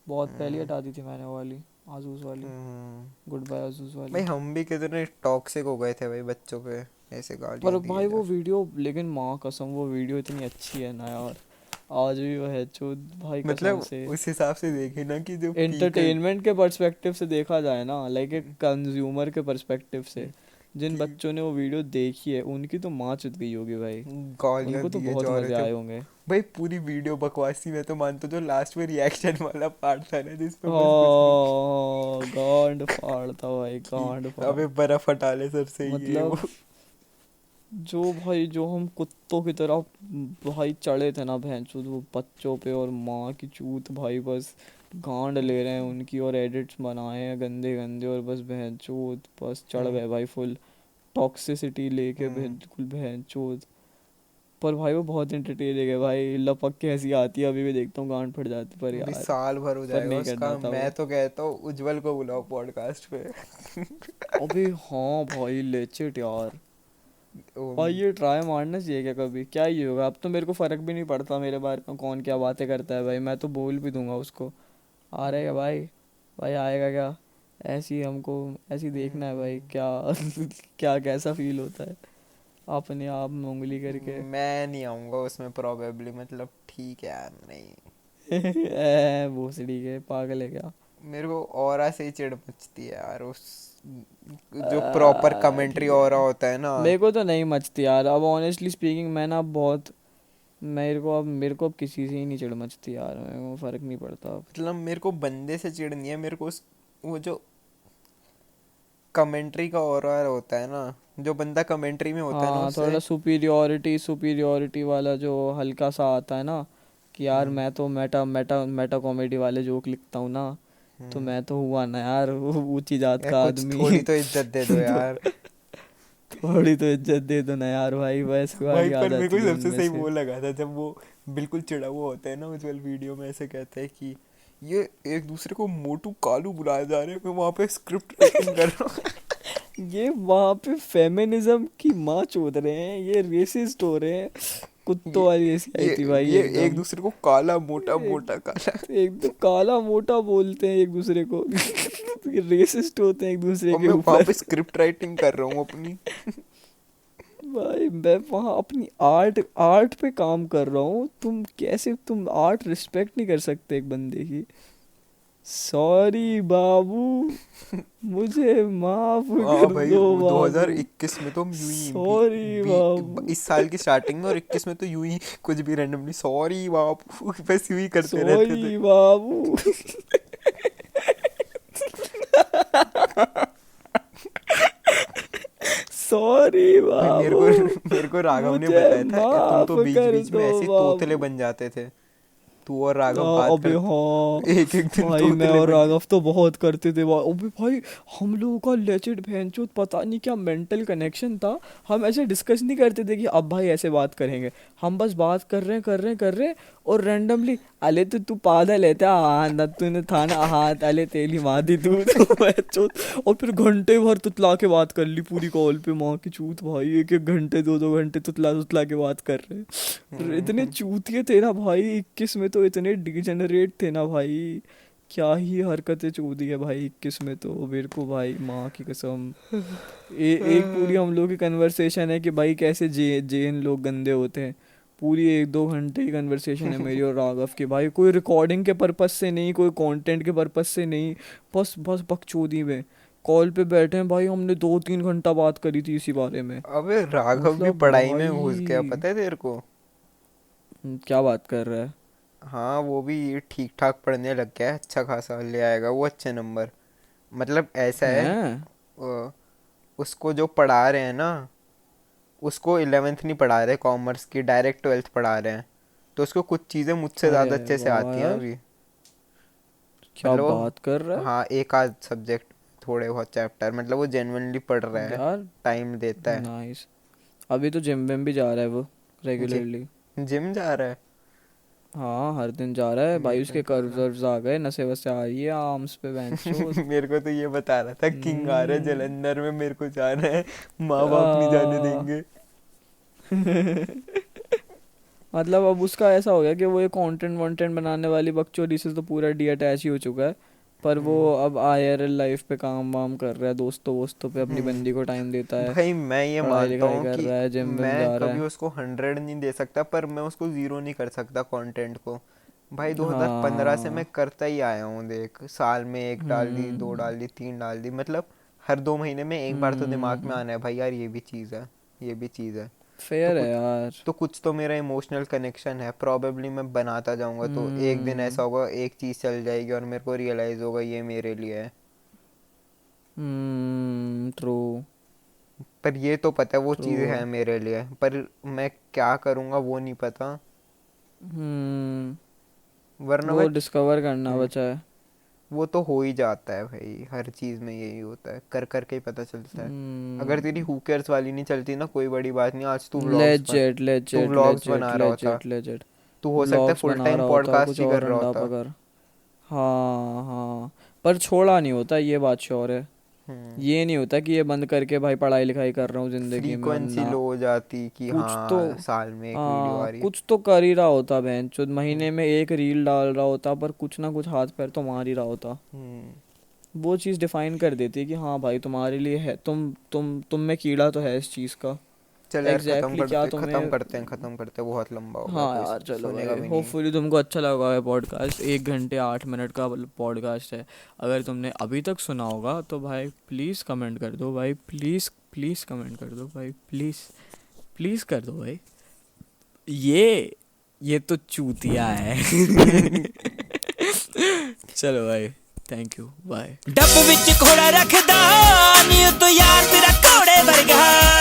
बहुत पहले हम्म, हटा दी थी मैंने वो वाली, आजूस वाली, हम्म। गुड बाय आजूस भाई वाली। हम भी कितने टॉक्सिक हो गए थे भाई बच्चों पे, ऐसे पर गालियाँ दिए भाई जा। वो वीडियो, लेकिन माँ कसम वो वीडियो इतनी अच्छी है ना यार, आज भी वो है जो, भाई कसम मतलब से। उस हिसाब से देखे ना कि जो पीक। एंटरटेनमेंट के पर्सपेक्टिव से देखा जाए ना, लाइक एक कंज्यूमर के पर्सपेक्टिव से, जिन कि बच्चों ने वो वीडियो देखी है उनकी तो माँ चुत गई होगी भाई। गालियाँ उनको तो दिए बहुत जा रहे मज़े थे। आए होंगे। भाई पूरी वीडियो बकवासी, मैं तो मानता हूँ जो लास्ट में रिएक्शन वाला पार्ट था ना, जिसमें बस कुछ नहीं हाँ गांड फाड़ था भाई, कि गांड फाड़। अबे बर्फ हटा ले सर से, ये वो। मतलब जो भाई, जो हम कुत्तों की तरह भाई चढ़े थे ना भैंसुद वो बच्चों पे, और माँ की चूत भाई बस गांड ले रहे हैं उनकी, और एडिट्स बनाए हैं गंदे गंदे, और बस भैंसुद बस चढ़ हम्म, गए भाई फुल टॉक्सिसिटी लेके हम्म। बिल्कुल भैंसुद। पर भाई वो बहुत एंटरटेनिंग है भाई, लपक के हंसी आती है, अभी भी देखता हूँ गांड फट जाती, पर अभी यार साल भर हो पर जाएगा नहीं उसका, करना था मैं वो। तो कहता हूँ उज्जवल को बुलाओ पॉडकास्ट पे। अबे हाँ भाई लेचिट यार। भाई उम, ये ट्राई मारना चाहिए क्या कभी, क्या ही होगा, अब तो मेरे को फर्क भी नहीं पड़ता मेरे बारे में कौन क्या बातें करता है भाई, मैं तो बोल भी दूंगा उसको, आ रहेगा भाई, भाई आएगा क्या, ऐसी हमको ऐसी देखना है भाई क्या। क्या कैसा फील होता है अपने आप में उंगली करके। मैं नहीं आऊँगा उसमें प्रोबेबली, मतलब ठीक है यार, नहीं। भोसड़ी के पागल है क्या। मेरे को ऑरा से ही चिढ़ मचती है यार, उस जो प्रॉपर कमेंट्री ठीक है, ऑरा होता है ना। मेरे को तो नहीं मचती यार अब, ऑनेस्टली स्पीकिंग मैं ना बहुत, मेरे को अब किसी से ही नहीं चिढ़ मचती यार, मेरे को फर्क नहीं पड़ता अब। मतलब मेरे को बंदे से चिढ़ नहीं है, मेरे को वो जो कमेंट्री का ऑरा होता है ना, जो बंदा कमेंट्री में होता है ना हाँ उससे। थोड़ा सुपीरियोरिटी वाला जो हल्का सा आता है ना, कि यार हम्म, मैं तो मेटा मेटा मेटा कॉमेडी वाले जोक लिखता हूँ ना, तो हम्म। मैं तो हुआ ना यार ऊंची जात या का कुछ आदमी। थोड़ी तो इज्जत दे दो तो यार। थोड़ी तो इज्जत दे दो ना यार भाई, वैसे भाई वाली आ पर मेरे को जाती है सबसे उनमें सही से। वो लगा था जब वो बिल्कुल चिढ़ा हुआ होता है ना उज्जवल, वीडियो में ऐसे कहता है कि ये एक दूसरे को मोटू कालू बुलाए जा रहे हैं, मैं वहाँ पे स्क्रिप्ट राइटिंग कर रहा हूँ। ये वहाँ पे फेमिनिज्म की माँ चोद रहे हैं, ये रेसिस्ट हो रहे हैं, कुत्तों ये वाली ऐसी आई ये थी भाई ये एक एकदम। दूसरे को काला मोटा एक, मोटा काला। एक तो काला मोटा बोलते हैं एक दूसरे को। रेसिस्ट होते हैं एक दूसरे और के मैं वहाँ पे ऊपर। स्क्रिप्ट राइटिंग कर रहा हूँ अपनी। भाई मैं वहाँ अपनी आर्ट आर्ट पे काम कर रहा हूँ, तुम कैसे, तुम आर्ट रिस्पेक्ट नहीं कर सकते एक बंदे की? सॉरी बाबू, मुझे माफ हाँ कर भाई, दो वो बाबू। 2021 में तो यूं ही सॉरी बाबू। इस साल की स्टार्टिंग में और 21 में तो यूं ही कुछ भी रैंडमली सॉरी बापू बस यूं ही करते रहते थे। सॉरी बाबू। सॉरी भाई बाबू, मेरे को राघव ने मुझे बताया था, तुम माफ तो बीच कर बीच में दो ऐसे तोतले बाबू। बन जाते थे, तू और राघव बात अबे हाँ, करते, एक एक दिन भाई मैं तोतले और बन गए। राघव तो बहुत करते थे अबे भाई, हम लोगों का लेजिट भैंचोद पता नहीं क्या मेंटल कनेक्शन था। हम ऐसे डिस्कस नहीं करते थे कि अब भाई ऐसे बात करेंगे, हम बस बात कर रहे हैं और रैंडमली, अले तू पागल है क्या, हाँ ना तूने था ना, हाँ अले तेली मार दी तू तो भैंचोद। और फिर घंटे भर तुतला के बात कर ली पूरी कॉल पे, माँ की चूत भाई, एक एक घंटे 2-2 घंटे तुतला तुतला के बात कर रहे हैं। इतने हम्म, चूतिए थे ना भाई 21 में, तो इतने डिजेनरेट थे ना भाई, क्या ही हरकतें चूती है भाई 21 में तो मेरे को भाई, माँ की कसम। एक पूरी हम लोग की कन्वर्सेशन है कि भाई कैसे जैन लोग गंदे होते हैं, पूरी 1-2 घंटे की कन्वर्सेशन है मेरी और राघव की भाई, कोई रिकॉर्डिंग के पर्पस से नहीं, कोई कंटेंट के पर्पस से नहीं, बस बस बकचोदी में। कॉल पे बैठे हैं भाई, हमने 2-3 घंटा बात करी थी इसी बारे में। अबे राघव भी मतलब पढ़ाई में घुस गया, भाई, पता है तेरे को? क्या बात कर रहा है? हाँ वो भी ठीक ठाक पढ़ने लग गया है, अच्छा खासा ले आएगा वो अच्छे नंबर। मतलब ऐसा है, हैं? उसको जो पढ़ा रहे हैं ना, उसको 11th नहीं पढ़ा रहे कॉमर्स की, डायरेक्ट 12th पढ़ा रहे हैं, तो उसको कुछ चीज़ें मुझसे अरे ज़्यादा अच्छे से वाह आती हैं यार, अभी। क्या मतलब बात कर रहा वो, है हाँ एक आध सब्जेक्ट, थोड़े बहुत चैप्टर, मतलब वो जेन्युइनली पढ़ रहा है, यार। टाइम देता है। नाइस। अभी तो जिम विम भी जा रहा है वो, जि, रेगुलरली। जिम जा रहा है। हाँ हर दिन जा रहा है भाई, मेरे उसके को कर्व्स वर्व्स आ गए, नसें वसें आ रही है आर्म्स पे बेंचोद। मेरे को तो ये बता रहा था, किंग आ रहा है हम्म। जलंधर में, मेरे को जाना है, माँ बाप नहीं जाने आ, देंगे। मतलब अब उसका ऐसा हो गया कि वो ये कंटेंट वंटेंट बनाने वाली बकचोदी से तो पूरा डी अटैच ही हो चुका है। पर वो हम्म, अब आईआरएल लाइफ पे काम वाम कर रहा है, दोस्तों वोस्तों पे अपनी बंदी को टाइम देता है, भाई मैं ये पढ़ाई मानता लिखाई हूँ कर कि रहा है, जिम विम मैं जा रहा कभी है। उसको 100 नहीं दे सकता, पर मैं उसको ज़ीरो नहीं कर सकता कंटेंट को। भाई 2015 से मैं हाँ। करता ही आया हूँ, देख साल में एक डाल दी, दो हम्म। डाल दी, तीन डाल दी, मतलब हर 2 महीने में एक बार तो दिमाग में हम्म। आना है भाई यार, ये भी चीज़ है, ये भी चीज़ है। तो फेयर है कुछ यार। तो कुछ तो मेरा इमोशनल कनेक्शन है, प्रॉबेबली मैं बनाता जाऊंगा तो एक दिन हम्म। ऐसा होगा, एक चीज़ चल जाएगी और मेरे को रियलाइज़ होगा ये मेरे लिए है। ट्रू। पर ये तो पता है वो ट्रू। चीज़ है मेरे लिए, पर मैं क्या करूँगा वो नहीं पता। हम्म। वरना वो मैं डिस्कवर करना हम्म, बचा है। वो तो हो ही जाता है भाई, हर चीज़ में यही होता है, कर कर के ही पता चलता है। अगर तेरी हम्म। हुकर्स वाली नहीं चलती ना, कोई बड़ी बात नहीं, आज लेजेट तू लेजेट व्लॉग्स लेजेट बना रहा होता, लेजेट लेजेट। तू हो सकता है व्लॉग्स फुल बना टाइम रहा होता, पॉडकास्ट कुछ ही कर और रहा अंडा होता। पकड़। हाँ हाँ। पर छोड़ा नहीं होता, ये बात श्योर है। हम्म, ये नहीं होता कि ये बंद करके भाई पढ़ाई लिखाई कर रहा हूँ जिंदगी में, अब फ्रीक्वेंसी ना। लो हो जाती कि कुछ तो, हाँ साल में एक वीडियो आ रही है। कुछ तो कर ही रहा होता बहन चोद, हम्म, महीने में एक रील डाल रहा होता, पर कुछ ना कुछ हाथ पैर तो मार ही रहा होता। हम्म। वो चीज़ डिफाइन कर देती है कि हाँ भाई तुम्हारे लिए है, तुम में कीड़ा तो है इस चीज़ का। चल यार एग्जैक्टली क्या तुम्हें। खत्म करते, बहुत लंबा हो गया, हाँ कोई यार चलो सुनेगा भाई, भी नहीं। होपफुली तुमको अच्छा लगा है पॉडकास्ट, 1 घंटे 8 मिनट का पॉडकास्ट है। अगर तुमने अभी तक सुना होगा तो भाई प्लीज़ कमेंट कर दो भाई, प्लीज़ प्लीज़ कमेंट कर दो भाई, प्लीज़ प्लीज़ कर दो भाई। ये तो चूतिया है। चलो भाई, थैंक यू, बाय। डब विच घोड़ा रखदा नी तो यार तेरा घोड़े वर्गा।